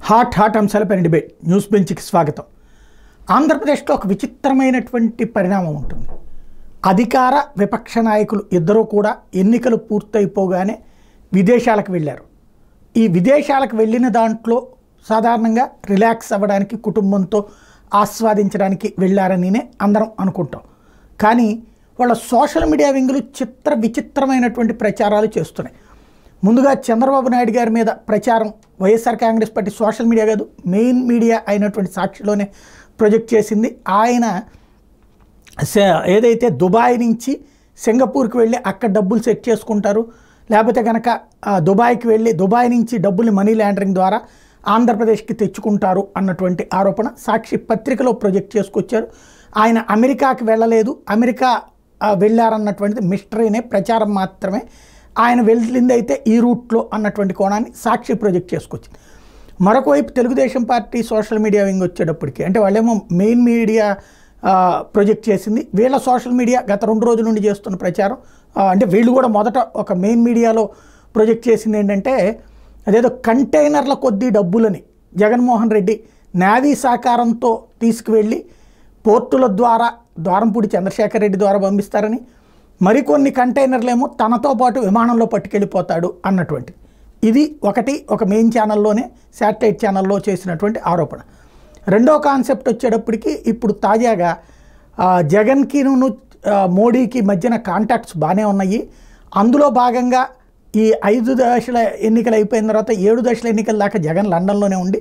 Hot అంశాలపైన debate news బెంచ్కి స్వాగతం. ఆంధ్రప్రదేశ్లో ఒక విచిత్రమైనటువంటి పరిణామం ఉంటుంది. అధికార విపక్ష నాయకులు ఇద్దరూ కూడా ఎన్నికలు పూర్తయిపోగానే విదేశాలకు వెళ్ళారు. ఈ విదేశాలకు వెళ్ళిన దాంట్లో సాధారణంగా రిలాక్స్ అవ్వడానికి, కుటుంబంతో ఆస్వాదించడానికి వెళ్ళారనినే అందరం అనుకుంటాం. కానీ వాళ్ళ సోషల్ మీడియా వింగులు విచిత్రమైనటువంటి ప్రచారాలు చేస్తున్నాయి. ముందుగా చంద్రబాబు నాయుడు గారి మీద ప్రచారం YSR Congress party social media కాదు, మెయిన్ మీడియా అయినటువంటి సాక్షిలోనే ప్రొజెక్ట్ చేసింది. ఆయన ఏదైతే దుబాయ్ నుంచి సింగపూర్కి వెళ్ళి అక్కడ డబ్బులు సెట్ చేసుకుంటారు, లేకపోతే కనుక దుబాయ్కి వెళ్ళి దుబాయ్ నుంచి డబ్బుల్ని మనీ లాండరింగ్ ద్వారా ఆంధ్రప్రదేశ్కి తెచ్చుకుంటారు అన్నటువంటి ఆరోపణ సాక్షి పత్రికలో ప్రొజెక్ట్ చేసుకొచ్చారు. ఆయన అమెరికాకి వెళ్ళలేదు, అమెరికా వెళ్ళారన్నటువంటిది మిస్టరీనే, ప్రచారం మాత్రమే. ఆయన వెళ్ళింది అయితే ఈ రూట్లో అన్నటువంటి కోణాన్ని సాక్షి ప్రొజెక్ట్ చేసుకొచ్చింది. మరొక వైపు Telugu Desam party social media wing వచ్చేటప్పటికి, అంటే వాళ్ళేమో మెయిన్ మీడియా ప్రొజెక్ట్ చేసింది, వీళ్ళ సోషల్ మీడియా గత 2 రోజుల నుండి చేస్తున్న ప్రచారం, అంటే వీళ్ళు కూడా మొదట ఒక మెయిన్ మీడియాలో ప్రొజెక్ట్ చేసింది ఏంటంటే, అదేదో కంటైనర్ల కొద్దీ డబ్బులని జగన్మోహన్ రెడ్డి నేవీ సహకారంతో తీసుకువెళ్ళి పోర్టుల ద్వారా ద్వారంపూడి చంద్రశేఖర్ రెడ్డి ద్వారా పంపిస్తారని, మరికొన్ని కంటైనర్లేమో తనతో పాటు విమానంలో పట్టుకెళ్ళిపోతాడు అన్నటువంటి, ఇది ఒక మెయిన్ ఛానల్లోనే శాటిలైట్ ఛానల్లో చేసినటువంటి ఆరోపణ. రెండో కాన్సెప్ట్ వచ్చేటప్పటికి ఇప్పుడు తాజాగా జగన్కిను మోడీకి మధ్యన కాంటాక్ట్స్ బాగానే ఉన్నాయి. అందులో భాగంగా ఈ 5 దశల ఎన్నికలు అయిపోయిన తర్వాత 7 దశల ఎన్నికల దాకా జగన్ లండన్లోనే ఉండి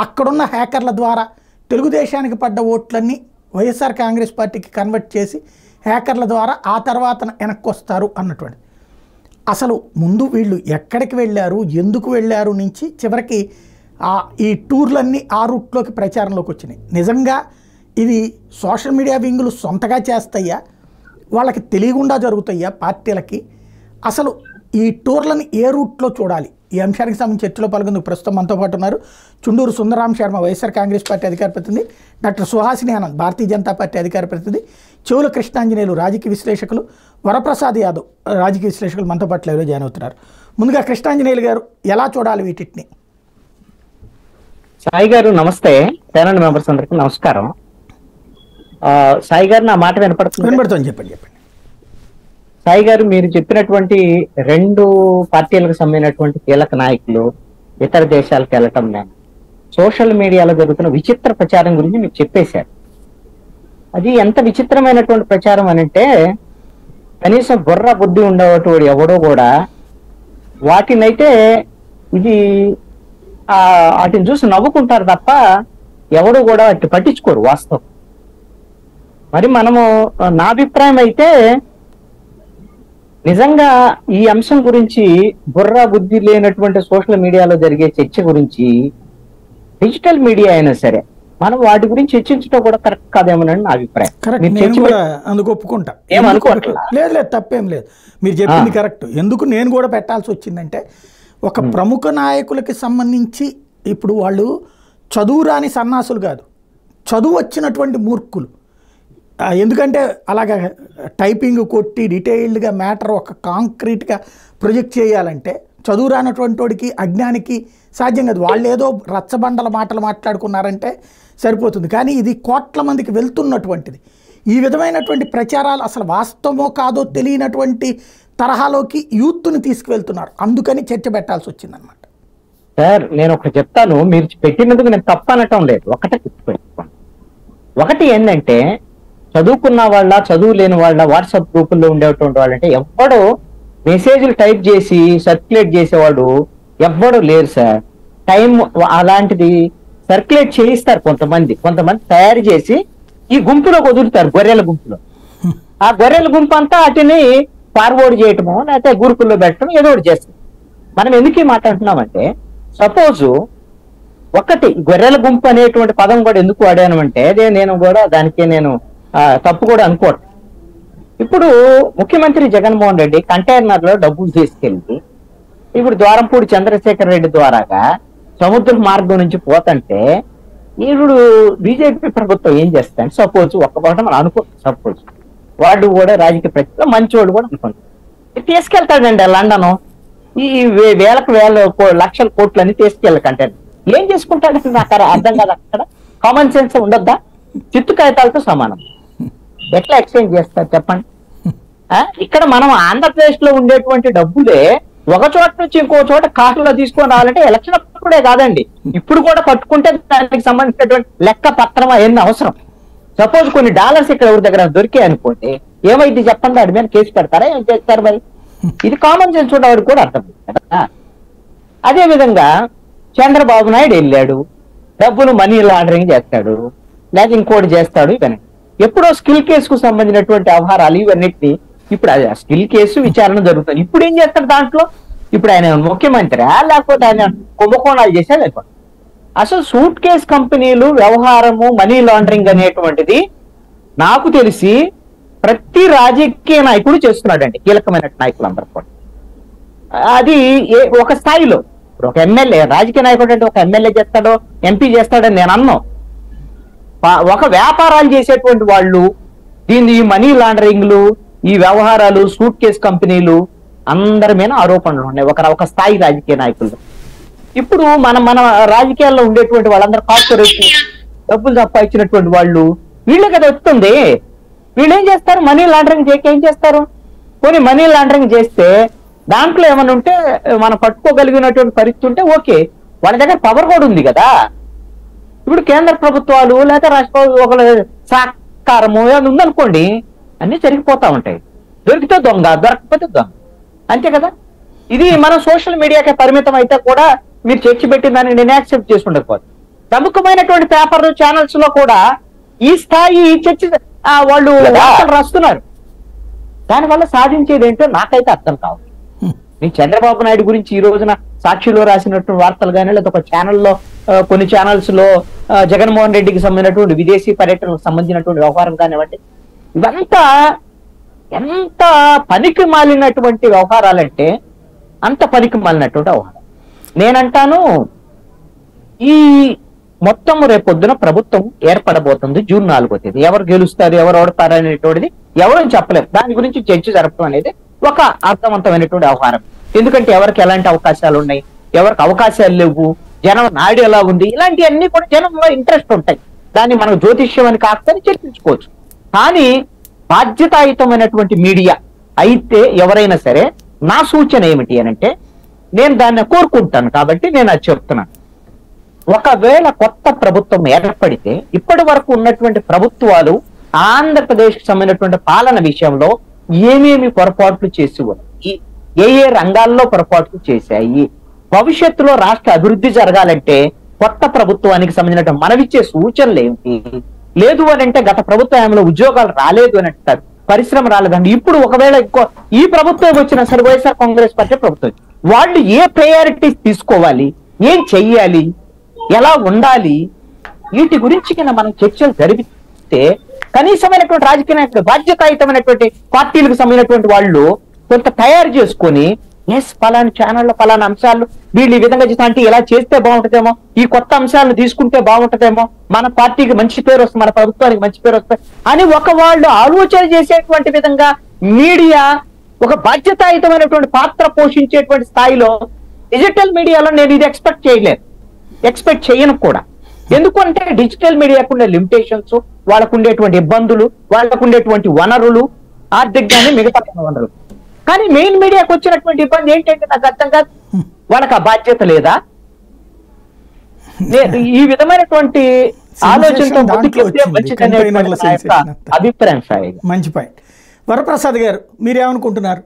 అక్కడున్న హ్యాకర్ల ద్వారా తెలుగుదేశానికి పడ్డ ఓట్లన్నీ వైఎస్ఆర్ కాంగ్రెస్ పార్టీకి కన్వర్ట్ చేసి హ్యాకర్ల ద్వారా ఆ తర్వాత వెనక్కి వస్తారు అన్నటువంటి. అసలు ముందు వీళ్ళు ఎక్కడికి వెళ్ళారు, ఎందుకు వెళ్ళారు నుంచి చివరికి ఈ టూర్లన్నీ ఆ రూట్లోకి ప్రచారంలోకి వచ్చినాయి. నిజంగా ఇది సోషల్ మీడియా వింగులు సొంతగా చేస్తాయా, వాళ్ళకి తెలియకుండా జరుగుతాయా పార్టీలకి? అసలు ఈ టూర్లని ఏ రూట్లో చూడాలి? ఈ అంశానికి సంబంధించి చర్చలో పాల్గొందుకు ప్రస్తుతం మనతో పాటు ఉన్నారు చుండూరు సుందరాం శర్మ, వైఎస్ఆర్ కాంగ్రెస్ పార్టీ అధికార ప్రతినిధి, డాక్టర్ సుహాసిని ఆనంద్, భారతీయ జనతా పార్టీ అధికార ప్రతినిధి, చెవుల కృష్ణాంజనేయులు, రాజకీయ విశ్లేషకులు, వరప్రసాద్ యాదవ్, రాజకీయ విశ్లేషకులు మనతో పాటు లైవ్లో జాయిన్ అవుతున్నారు. ముందుగా కృష్ణాంజనేయులు గారు, ఎలా చూడాలి వీటిని? సాయి గారు నమస్తే. పేరెంట్ మెంబర్స్ అందరికి నమస్కారం. సాయి గారు, నా మాట వినపడుతుంది? చెప్పండి. సాయి గారు, మీరు చెప్పినటువంటి 2 పార్టీలకు సంబంధించినటువంటి కీలక నాయకులు ఇతర దేశాలకు వెళ్ళటం, నేను సోషల్ మీడియాలో జరుగుతున్న విచిత్ర ప్రచారం గురించి మీకు చెప్పేశారు. అది ఎంత విచిత్రమైనటువంటి ప్రచారం అనంటే, కనీసం బుర్ర బుద్ధి ఉండేవాడు ఎవడో కూడా వాటినైతే ఇది వాటిని చూసి నవ్వుకుంటారు తప్ప ఎవడు కూడా వాటిని పట్టించుకోరు వాస్తవం. మరి నా అభిప్రాయం అయితే నిజంగా ఈ అంశం గురించి బుర్ర బుద్ధి లేనటువంటి సోషల్ మీడియాలో జరిగే చర్చ గురించి డిజిటల్ మీడియా అయినా సరే మనం వాటి గురించి చర్చించడం కూడా కరెక్ట్ కాదేమోనని నా అభిప్రాయం. అందుకు ఒప్పుకుంటా, లేదు తప్పేం లేదు, మీరు చెప్పింది కరెక్ట్. ఎందుకు నేను కూడా పెట్టాల్సి వచ్చిందంటే, ఒక ప్రముఖ నాయకులకి సంబంధించి ఇప్పుడు వాళ్ళు చదువు రాని సన్నాసులు కాదు, చదువు వచ్చినటువంటి మూర్ఖులు. ఎందుకంటే అలాగా టైపింగ్ కొట్టి డీటెయిల్డ్గా మ్యాటర్ ఒక కాంక్రీట్గా ప్రొజెక్ట్ చేయాలంటే చదువు రానటువంటి వాడికి, అజ్ఞానికి సాధ్యం కాదు. వాళ్ళు ఏదో రచ్చబండల మాటలు మాట్లాడుకున్నారంటే సరిపోతుంది. కానీ ఇది కోట్ల మందికి వెళ్తున్నటువంటిది. ఈ విధమైనటువంటి ప్రచారాలు అసలు వాస్తవమో కాదో తెలియనటువంటి తరహాలోకి యూత్ని తీసుకువెళ్తున్నారు. అందుకని చర్చ పెట్టాల్సి వచ్చిందనమాట. సార్, నేను ఒకటి చెప్తాను, మీరు పెట్టినందుకు నేను తప్పనటం లేదు. ఒకటి ఏంటంటే, చదువుకున్న వాళ్ళ చదువు లేని వాళ్ళ వాట్సాప్ గ్రూపుల్లో ఉండేటువంటి వాళ్ళంటే ఎవ్వడో మెసేజ్లు టైప్ చేసి సర్క్యులేట్ చేసేవాడు ఎవ్వడూ లేరు సార్. టైం అలాంటిది సర్క్యులేట్ చేయిస్తారు కొంతమంది తయారు చేసి ఈ గుంపులో వదులుతారు, గొర్రెల గుంపులో. ఆ గొర్రెల గుంపు అంతా వాటిని ఫార్వర్డ్ చేయటమో లేకపోతే గ్రూపుల్లో పెట్టడం ఏదో ఒకటి చేస్తారు. మనం ఎందుకు మాట్లాడుతున్నామంటే, సపోజ్ ఒకటి గొర్రెల గుంపు అనేటువంటి పదం కూడా ఎందుకు వాడాను అంటే, నేను కూడా దానికి నేను తప్పు కూడా అనుకోవట్లేదు. ఇప్పుడు ముఖ్యమంత్రి జగన్మోహన్ రెడ్డి కంటైనర్లో డబ్బులు తీసుకెళ్ళి ఇప్పుడు ద్వారంపూడి చంద్రశేఖర్ రెడ్డి ద్వారాగా సముద్ర మార్గం నుంచి పోతంటే ఇప్పుడు బీజేపీ ప్రభుత్వం ఏం చేస్తాను, సపోజ్ ఒక్క మనం అనుకో, సపోజ్ వాడు కూడా రాజకీయ ప్రతిలో మంచివాడు కూడా అనుకుంటారు, తీసుకెళ్తాడండి లండన్. ఈ వేలకు వేల లక్షల కోట్లన్నీ తీసుకెళ్ళకంటే ఏం చేసుకుంటాడు నాకు అర్థం కాదు. అక్కడ కామన్ సెన్స్ ఉండొద్దా? చిత్తు కాగితాలతో సమానం. ఎట్లా ఎక్స్చేంజ్ చేస్తారు చెప్పండి? ఇక్కడ మనం ఆంధ్రప్రదేశ్ లో ఉండేటువంటి డబ్బులే ఒక చోట నుంచి ఇంకో చోట కార్డులో తీసుకొని రావాలంటే ఎలక్షన్ అప్పుడే కాదండి, ఇప్పుడు కూడా పట్టుకుంటే దానికి సంబంధించినటువంటి లెక్క పత్రం ఎన్ని అవసరం. సపోజ్ కొన్ని డాలర్స్ ఇక్కడ ఎవరి దగ్గర దొరికాయి అనుకోండి, ఏమైంది చెప్పండి, వాడి మీద కేసు పెడతారా, ఏం చేస్తారు మరి? ఇది కామన్ సెన్స్ ఉన్నవాడు కూడా అర్థం కదా. అదే విధంగా చంద్రబాబు నాయుడు వెళ్ళాడు, డబ్బులు మనీ లాండరింగ్ చేస్తాడు, లేదా ఇంకోటి చేస్తాడు. ఇవన్నీ ఎప్పుడో స్కిల్ కేసుకు సంబంధించినటువంటి వ్యవహారాలు ఇవన్నిటిని ఇప్పుడు స్కిల్ కేసు విచారణ జరుగుతుంది. ఇప్పుడు ఏం చేస్తాడు దాంట్లో? ఇప్పుడు ఆయన ముఖ్యమంత్రి లేకపోతే ఆయన కుంభకోణాలు చేసేది అయిపోయి. అసలు సూట్ కేస్ కంపెనీలు వ్యవహారము మనీ లాండరింగ్ అనేటువంటిది నాకు తెలిసి ప్రతి రాజకీయ నాయకుడు చేస్తున్నాడండి, కీలకమైన నాయకులు అందరూ కూడా. అది ఒక స్థాయిలో ఇప్పుడు ఒక ఎమ్మెల్యే రాజకీయ నాయకుడు అంటే ఒక ఎమ్మెల్యే చేస్తాడో ఎంపీ చేస్తాడని నేను అన్నాను. ఒక వ్యాపారాలు చేసేటువంటి వాళ్ళు దీన్ని ఈ మనీ లాండరింగ్లు ఈ వ్యవహారాలు సూట్ కేస్ కంపెనీలు అందరి మీద ఆరోపణలు ఉన్నాయి ఒక స్థాయి రాజకీయ నాయకులు. ఇప్పుడు మన రాజకీయాల్లో ఉండేటువంటి వాళ్ళందరూ కార్పొరేట్ డబ్బులు సంపాదించినటువంటి వాళ్ళు వీళ్ళకి అది వస్తుంది. వీళ్ళు ఏం చేస్తారు? మనీ లాండరింగ్ చేయక ఏం చేస్తారు? కొన్ని మనీ లాండరింగ్ చేస్తే దాంట్లో ఏమైనా ఉంటే మనం పట్టుకోగలిగినటువంటి పరిస్థితి ఉంటే ఓకే, వాళ్ళ దగ్గర పవర్ కూడా ఉంది కదా. ఇప్పుడు కేంద్ర ప్రభుత్వాలు లేదా రాష్ట్ర ఒకళ్ళ సహకారము ఏమైనా ఉందనుకోండి, అన్ని జరిగిపోతా ఉంటాయి. దొరికితే దొంగ, దొరకకపోతే దొంగ, అంతే కదా. ఇది మనం సోషల్ మీడియాకే పరిమితం అయితే కూడా మీరు చర్చ పెట్టిన దాన్ని నేను యాక్సెప్ట్ చేసి ఉండకపోతే, ప్రముఖమైనటువంటి పేపర్లు ఛానల్స్ లో కూడా ఈ స్థాయి చర్చ వాళ్ళు రాస్తున్నారు. దానివల్ల సాధించేది ఏంటో నాకైతే అర్థం కావాలి. నేను చంద్రబాబు నాయుడు గురించి ఈ రోజున సాక్షిలో రాసినటువంటి వార్తలు కానీ, లేదా ఒక ఛానల్లో కొన్ని ఛానల్స్ లో జగన్మోహన్ రెడ్డికి సంబంధించినటువంటి విదేశీ పర్యటనకు సంబంధించినటువంటి వ్యవహారం కానివ్వండి, ఇవంతా ఎంత పనికి మాలినటువంటి వ్యవహారాలంటే అంత పనికి మాలినటువంటి వ్యవహారం. నేనంటాను ఈ మొత్తం రేపొద్దున ప్రభుత్వం ఏర్పడబోతుంది జూన్ 4వ తేదీ. ఎవరు గెలుస్తారు ఎవరు ఓడతారు అనేటువంటిది ఎవరూ చెప్పలేరు. దాని గురించి చర్చ జరపడం అనేది ఒక అర్థవంతమైనటువంటి వ్యవహారం. ఎందుకంటే ఎవరికి ఎలాంటి అవకాశాలు ఉన్నాయి, ఎవరికి అవకాశాలు లేవు, జనం నాడు ఎలా ఉంది, ఇలాంటివన్నీ కూడా జనంలో ఇంట్రెస్ట్ ఉంటాయి. దాన్ని మనం జ్యోతిష్యం అని కాకపోతే చర్చించుకోవచ్చు. కానీ బాధ్యతాయుతమైనటువంటి మీడియా అయితే ఎవరైనా సరే నా సూచన ఏమిటి అని అంటే, నేను దాన్ని కోరుకుంటాను కాబట్టి నేను అది చెప్తున్నాను. ఒకవేళ కొత్త ప్రభుత్వం ఏర్పడితే ఇప్పటి వరకు ఉన్నటువంటి ప్రభుత్వాలు ఆంధ్రప్రదేశ్ కి సంబంధించినటువంటి పాలన విషయంలో ఏమేమి పొరపాట్లు చేసి ఉన్నాయి, ఏ రంగాల్లో పొరపాట్లు చేశాయి, భవిష్యత్తులో రాష్ట్ర అభివృద్ధి జరగాలంటే కొత్త ప్రభుత్వానికి సంబంధించిన మనవిచ్చే సూచనలు ఏమిటి, లేదు అని అంటే గత ప్రభుత్వంలో ఉద్యోగాలు రాలేదు అని అంటారు, పరిశ్రమ రాలేదండి. ఇప్పుడు ఒకవేళ ఈ ప్రభుత్వం వచ్చినా సరే వైఎస్ఆర్ కాంగ్రెస్ పార్టీ ప్రభుత్వం వాళ్ళు ఏ ప్రయారిటీస్ తీసుకోవాలి, ఏం చెయ్యాలి, ఎలా ఉండాలి, వీటి గురించి కింద మనం చర్చలు జరిపితే కనీసమైనటువంటి రాజకీయ నాయకులు బాధ్యతాయుతమైనటువంటి పార్టీలకు సంబంధించినటువంటి వాళ్ళు కొంత తయారు చేసుకొని పలానా ఛానల్లో పలానా అంశాలు వీళ్ళు ఈ విధంగా చేస్తా అంటే ఇలా చేస్తే బాగుంటుందేమో, ఈ కొత్త అంశాలను తీసుకుంటే బాగుంటుందేమో, మన పార్టీకి మంచి పేరు వస్తుంది, మన ప్రభుత్వానికి మంచి పేరు వస్తుంది అని వాళ్ళు ఆలోచన చేసేటువంటి విధంగా మీడియా ఒక బాధ్యతాయుతమైనటువంటి పాత్ర పోషించేటువంటి స్థాయిలో డిజిటల్ మీడియాలో నేను ఇది ఎక్స్పెక్ట్ చేయను కూడా. ఎందుకంటే డిజిటల్ మీడియాకు ఉండే లిమిటేషన్స్, వాళ్ళకు ఉండేటువంటి ఇబ్బందులు, వాళ్ళకు ఉండేటువంటి వనరులు, ఆర్థికంగానే మిగతా వనరులు. కానీ మెయిన్ మీడియాకు వచ్చినటువంటి ఇబ్బంది ఏంటంటే నాకు అర్థం కాదు, వాళ్ళకి ఆ బాధ్యత లేదా? ఈ విధమైనటువంటి ఆలోచనతో అభిప్రాయం సాయి. మంచి పాయింట్. వరప్రసాద్ గారు మీరేమనుకుంటున్నారు?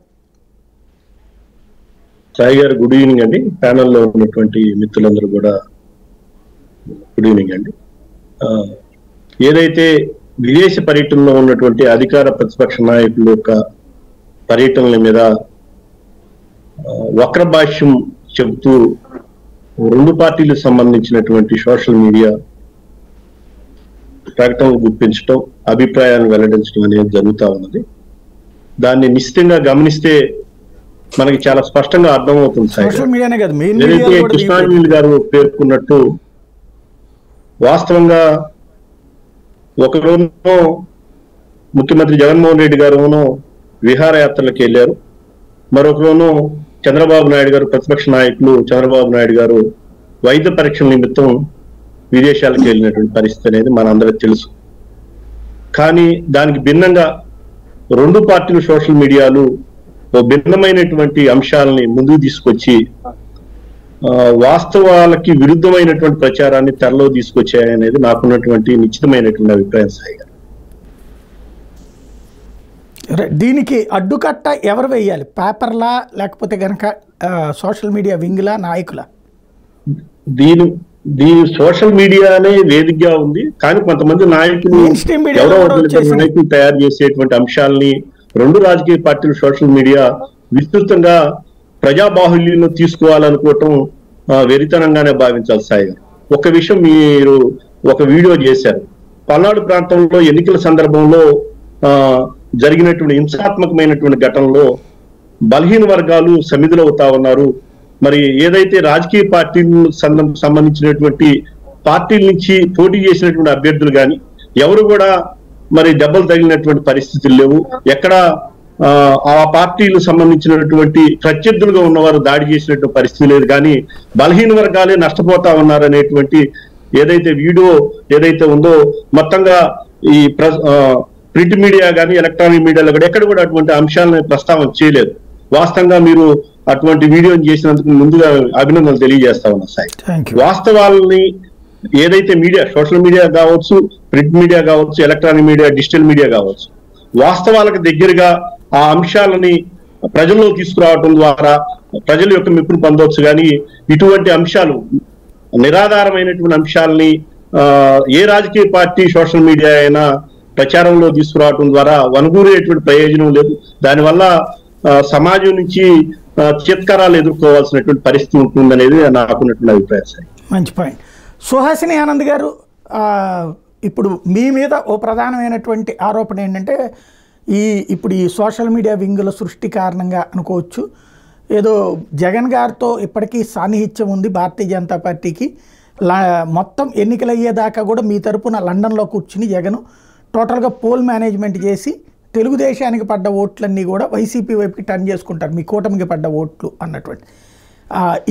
సాయి గారు గుడ్ ఈవినింగ్ అండి. ప్యానల్లో ఉన్నటువంటి మిత్రులందరూ కూడా గుడ్ ఈవినింగ్ అండి. ఏదైతే విదేశీ పర్యటనలో ఉన్నటువంటి అధికార ప్రతిపక్ష నాయకుల యొక్క పర్యటనల మీద వక్రభాష్యం చెబుతూ రెండు పార్టీలకు సంబంధించినటువంటి సోషల్ మీడియా ప్రకటనలు గుర్తించడం, అభిప్రాయాలను వెల్లడించడం అనేది జరుగుతూ ఉన్నది. దాన్ని నిశ్చితంగా గమనిస్తే మనకి చాలా స్పష్టంగా అర్థమవుతుంది. ఏదైతే కృష్ణాంజలి గారు పేర్కొన్నట్టు వాస్తవంగా ఒకరోజు ముఖ్యమంత్రి జగన్మోహన్ రెడ్డి గారును విహారయాత్రలకు వెళ్ళారు, మరొకరోజు చంద్రబాబు నాయుడు గారు ప్రతిపక్ష నాయకులు చంద్రబాబు నాయుడు గారు వైద్య పరీక్షల నిమిత్తం విదేశాలకు వెళ్ళినటువంటి పరిస్థితి అనేది మనందరికీ తెలుసు. కానీ దానికి భిన్నంగా రెండు పార్టీలు సోషల్ మీడియాలు భిన్నమైనటువంటి అంశాలని ముందుకు తీసుకొచ్చి వాస్తవాలకి విరుద్ధమైనటువంటి ప్రచారాన్ని తెరలో తీసుకొచ్చాయనేది నాకున్నటువంటి నిశ్చితమైనటువంటి అభిప్రాయం. సాయి గారు, దీనికి అడ్డుకట్ట ఎవరు వేయాలి? పేపర్లా లేకపోతే గనక సోషల్ మీడియా వింగ్లా నాయకుల? దీని సోషల్ మీడియానే వేదికగా ఉంది. కానీ కొంతమంది నాయకులు నాయకులు తయారు చేసేటువంటి అంశాలని రెండు రాజకీయ పార్టీలు సోషల్ మీడియా విస్తృతంగా ప్రజాబాహుల్యంలో తీసుకోవాలనుకోవటం వెరితనంగానే భావించాలి. సాయి గారు, ఒక విషయం మీరు ఒక వీడియో చేశారు. పల్నాడు ప్రాంతంలో ఎన్నికల సందర్భంలో జరిగినటువంటి హింసాత్మకమైనటువంటి ఘటనలో బలహీన వర్గాలు సమిధులవుతా ఉన్నారు. మరి ఏదైతే రాజకీయ పార్టీలకు సంబంధించినటువంటి పార్టీల నుంచి పోటీ చేసినటువంటి అభ్యర్థులు కానీ ఎవరు కూడా మరి దెబ్బలు తగిలినటువంటి పరిస్థితులు లేవు. ఎక్కడ ఆ పార్టీలకు సంబంధించినటువంటి ప్రత్యర్థులుగా ఉన్నవారు దాడి చేసినటువంటి పరిస్థితి లేదు. కానీ బలహీన వర్గాలే నష్టపోతా ఉన్నారనేటువంటి ఏదైతే వీడియో ఏదైతే ఉందో మొత్తంగా ఈ ప్రింట్ మీడియా కానీ ఎలక్ట్రానిక్ మీడియాలో కూడా ఎక్కడ కూడా అటువంటి అంశాలను ప్రస్తావన చేయలేదు. వాస్తవంగా మీరు అటువంటి వీడియోని చేసినందుకు ముందుగా అభినందనలు తెలియజేస్తా ఉన్నా సాయి. వాస్తవాలని ఏదైతే మీడియా సోషల్ మీడియా కావచ్చు, ప్రింట్ మీడియా కావచ్చు, ఎలక్ట్రానిక్ మీడియా, డిజిటల్ మీడియా కావచ్చు, వాస్తవాలకు దగ్గరగా ఆ అంశాలని ప్రజల్లో తీసుకురావడం ద్వారా ప్రజల యొక్క మెప్పును పొందవచ్చు. కానీ ఇటువంటి అంశాలు నిరాధారమైనటువంటి అంశాలని ఏ రాజకీయ పార్టీ సోషల్ మీడియా అయినా ప్రచారంలో తీసుకురావడం ద్వారా వనగూరేటువంటి ప్రయోజనం లేదు. దానివల్ల సమాజం నుంచి చిత్కారాలు ఎదుర్కోవాల్సినటువంటి పరిస్థితి ఉంటుందనేది నాకున్నటువంటి అభిప్రాయం సార్. మంచి పాయింట్. సుహాసిని ఆనంద్ గారు, ఇప్పుడు మీ మీద ఓ ప్రధానమైనటువంటి ఆరోపణ ఏంటంటే ఇప్పుడు ఈ సోషల్ మీడియా వింగుల సృష్టి కారణంగా అనుకోవచ్చు. ఏదో జగన్ గారితో ఇప్పటికీ సాన్నిహిత్యం ఉంది భారతీయ జనతా పార్టీకి. మొత్తం ఎన్నికలు అయ్యేదాకా కూడా మీ తరపున లండన్లో కూర్చుని జగన్ టోటల్గా పోల్ మేనేజ్మెంట్ చేసి తెలుగుదేశానికి పడ్డ ఓట్లన్నీ కూడా వైసీపీ వైపుకి టర్న్ చేసుకుంటారు, మీ కూటమికి పడ్డ ఓట్లు అన్నటువంటి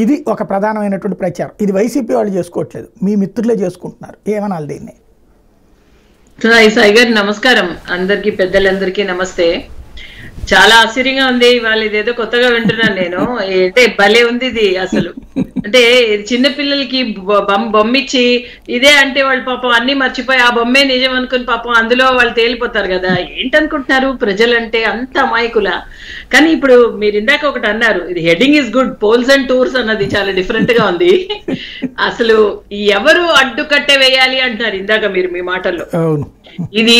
ఇది ఒక ప్రధానమైనటువంటి ప్రచారం. ఇది వైసీపీ వాళ్ళు చేసుకోవట్లేదు, మీ మిత్రులే చేసుకుంటున్నారు. ఏమనాలి దీన్ని? సాయి గారు నమస్కారం. అందరికి పెద్దలందరికీ నమస్తే. చాలా ఆశ్చర్యంగా ఉంది ఇవాళ, ఇదేదో కొత్తగా వింటున్నాను నేను. అంటే భలే ఉంది ఇది. అసలు అంటే చిన్న పిల్లలకి బొమ్మిచ్చి ఇదే అంటే వాళ్ళు పాపం అన్ని మర్చిపోయి ఆ బొమ్మే నిజం అనుకుని పాపం అందులో వాళ్ళు తేలిపోతారు కదా. ఏంటనుకుంటున్నారు ప్రజలంటే అంత అమాయకుల? కానీ ఇప్పుడు మీరు ఇందాక ఒకటి అన్నారు, ఇది heading is good, polls and tours అన్నది చాలా డిఫరెంట్ గా ఉంది. అసలు ఎవరు అడ్డుకట్టే వేయాలి అంటున్నారు ఇందాక మీరు మీ మాటల్లో. ఇది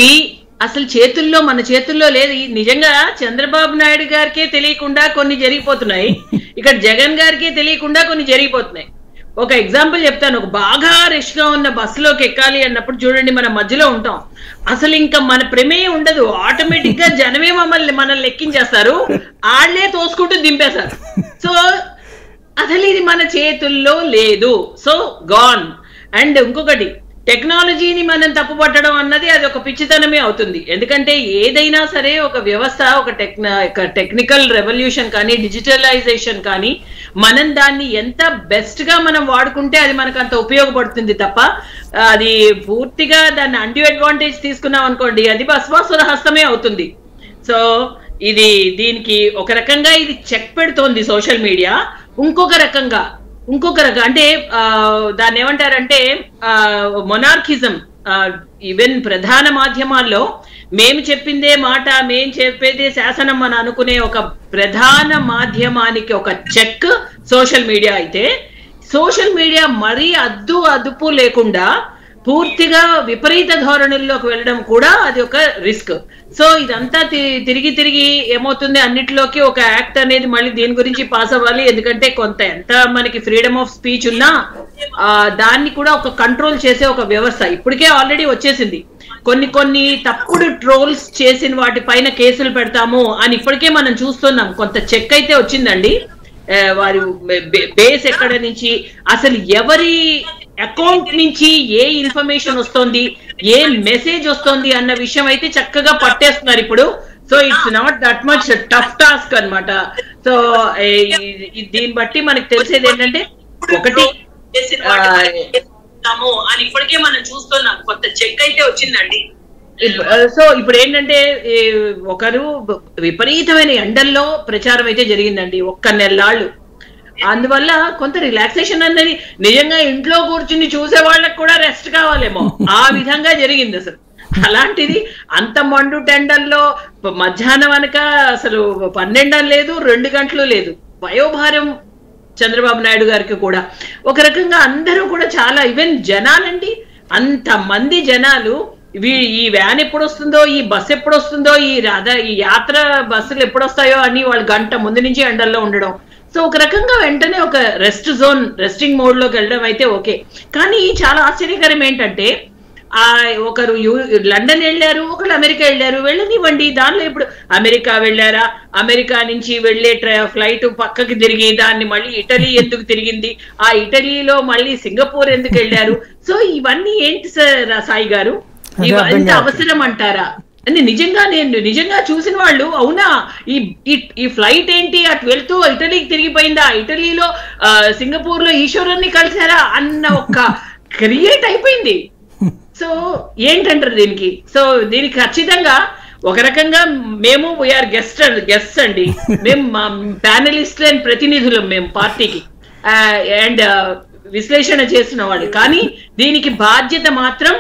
అసలు చేతుల్లో మన చేతుల్లో లేదు. నిజంగా చంద్రబాబు నాయుడు గారికే తెలియకుండా కొన్ని జరిగిపోతున్నాయి, ఇక్కడ జగన్ గారికే తెలియకుండా కొన్ని జరిగిపోతున్నాయి. ఒక ఎగ్జాంపుల్ చెప్తాను. ఒక బాగా రష్ గా ఉన్న బస్సులోకి ఎక్కాలి అన్నప్పుడు చూడండి, మన మధ్యలో ఉంటాం, అసలు ఇంకా మన ప్రమేయం ఉండదు, ఆటోమేటిక్ గా జనమే మనల్ని ఎక్కించేస్తారు, ఆళ్లే తోసుకుంటూ దింపేశారు. సో అసలు ఇది మన చేతుల్లో లేదు. So gone. అండ్ ఇంకొకటి, టెక్నాలజీని మనం తప్పుపట్టడం అన్నది అది ఒక పిచ్చితనమే అవుతుంది. ఎందుకంటే ఏదైనా సరే ఒక వ్యవస్థ, ఒక టెక్నికల్ రెవల్యూషన్ కానీ డిజిటలైజేషన్ కానీ మనం దాన్ని ఎంత బెస్ట్ గా మనం వాడుకుంటే అది మనకు అంత ఉపయోగపడుతుంది తప్ప అది పూర్తిగా దాన్ని అన్డ్యూ అడ్వాంటేజ్ తీసుకున్నాం అనుకోండి, అది భస్మాసుర హస్తమే అవుతుంది. సో దీనికి ఒక రకంగా ఇది చెక్ పెడుతోంది సోషల్ మీడియా. ఇంకొక రకంగా అంటే దాన్ని ఏమంటారంటే మొనార్కిజం. ఈవెన్ ప్రధాన మాధ్యమాల్లో మేము చెప్పిందే మాట, మేం చెప్పేదే శాసనం అని అనుకునే ఒక ప్రధాన మాధ్యమానికి ఒక చెక్ సోషల్ మీడియా అయితే, సోషల్ మీడియా మరీ అదుపు లేకుండా పూర్తిగా విపరీత ధోరణుల్లోకి వెళ్ళడం కూడా అది ఒక రిస్క్. సో ఇదంతా తిరిగి ఏమవుతుంది, అన్నిటిలోకి ఒక యాక్ట్ అనేది మళ్ళీ దీని గురించి పాస్ అవ్వాలి. ఎందుకంటే ఎంత మనకి ఫ్రీడమ్ ఆఫ్ స్పీచ్ ఉన్నా దాన్ని కూడా ఒక కంట్రోల్ చేసే ఒక వ్యవస్థ ఇప్పటికే ఆల్రెడీ వచ్చేసింది. కొన్ని తప్పుడు ట్రోల్స్ చేసిన వాటి పైన కేసులు పెడతాము అని ఇప్పటికే మనం చూస్తున్నాం. కొంత చెక్ అయితే వచ్చిందండి. వారి బేస్ ఎక్కడ నుంచి, అసలు ఎవరి అకౌంట్ నుంచి ఏ ఇన్ఫర్మేషన్ వస్తుంది, ఏ మెసేజ్ వస్తుంది అన్న విషయం అయితే చక్కగా పట్టేస్తున్నారు ఇప్పుడు. So it's not that much tough task అన్నమాట. సో దీన్ని బట్టి మనకు తెలిసేది ఏంటంటే, ఒకటి అని ఇప్పటికే మనం చూస్తున్నాం. కొత్త చెక్ అయితే వచ్చిందండి. సో ఇప్పుడు ఏంటంటే ఒకరు విపరీతమైన ఎండల్లో ప్రచారం అయితే జరిగిందండి 1 నెలలాళ్ళు. అందువల్ల కొంత రిలాక్సేషన్ అన్నది నిజంగా ఇంట్లో కూర్చుని చూసే వాళ్ళకి కూడా రెస్ట్ కావాలేమో ఆ విధంగా జరిగింది అసలు. అలాంటిది అంత మండు టెండల్లో మధ్యాహ్నం అనక అసలు 12 లేదు 2 గంటలు లేదు. వయోభారం చంద్రబాబు నాయుడు గారికి కూడా ఒక రకంగా అందరూ కూడా చాలా, ఈవెన్ జనాలండి, అంతమంది జనాలు ఈ వ్యాన్ ఎప్పుడు వస్తుందో, ఈ బస్సు ఎప్పుడు వస్తుందో, ఈ యాత్ర బస్సులు ఎప్పుడు వస్తాయో అని వాళ్ళు గంట ముందు నుంచి ఎండల్లో ఉండడం. సో ఒక రకంగా వెంటనే ఒక రెస్టింగ్ మోడ్ లోకి వెళ్ళడం అయితే ఓకే. కానీ చాలా ఆశ్చర్యకరం ఏంటంటే ఒకరు లండన్ వెళ్ళారు, ఒకరు అమెరికా వెళ్ళారు. వెళ్ళనివ్వండి, దానిలో ఇప్పుడు అమెరికా వెళ్ళారా, అమెరికా నుంచి వెళ్లే ఫ్లైట్ పక్కకి తిరిగి దాన్ని మళ్ళీ ఇటలీ ఎందుకు తిరిగింది, ఆ ఇటలీలో మళ్ళీ సింగపూర్ ఎందుకు వెళ్ళారు? సో ఇవన్నీ ఏంటి సార్ సాయి గారు, ఇంత అవసరం అంటారా? అంటే నిజంగా చూసిన వాళ్ళు అవునా ఈ ఫ్లైట్ ఏంటి అటు వెళ్తూ ఇటలీకి తిరిగిపోయిందా, ఇటలీలో సింగపూర్ లో ఈశ్వరుని కలిసారా అన్న ఒక క్రియేట్ అయిపోయింది. సో ఏంటంటారు దీనికి? సో దీనికి ఖచ్చితంగా ఒక రకంగా మేము వీఆర్ గెస్ట్ అండి, మేము ప్యానలిస్ట్ అండ్ ప్రతినిధులం మేము పార్టీకి అండ్ విశ్లేషణ చేసిన వాళ్ళు. కానీ దీనికి బాధ్యత మాత్రం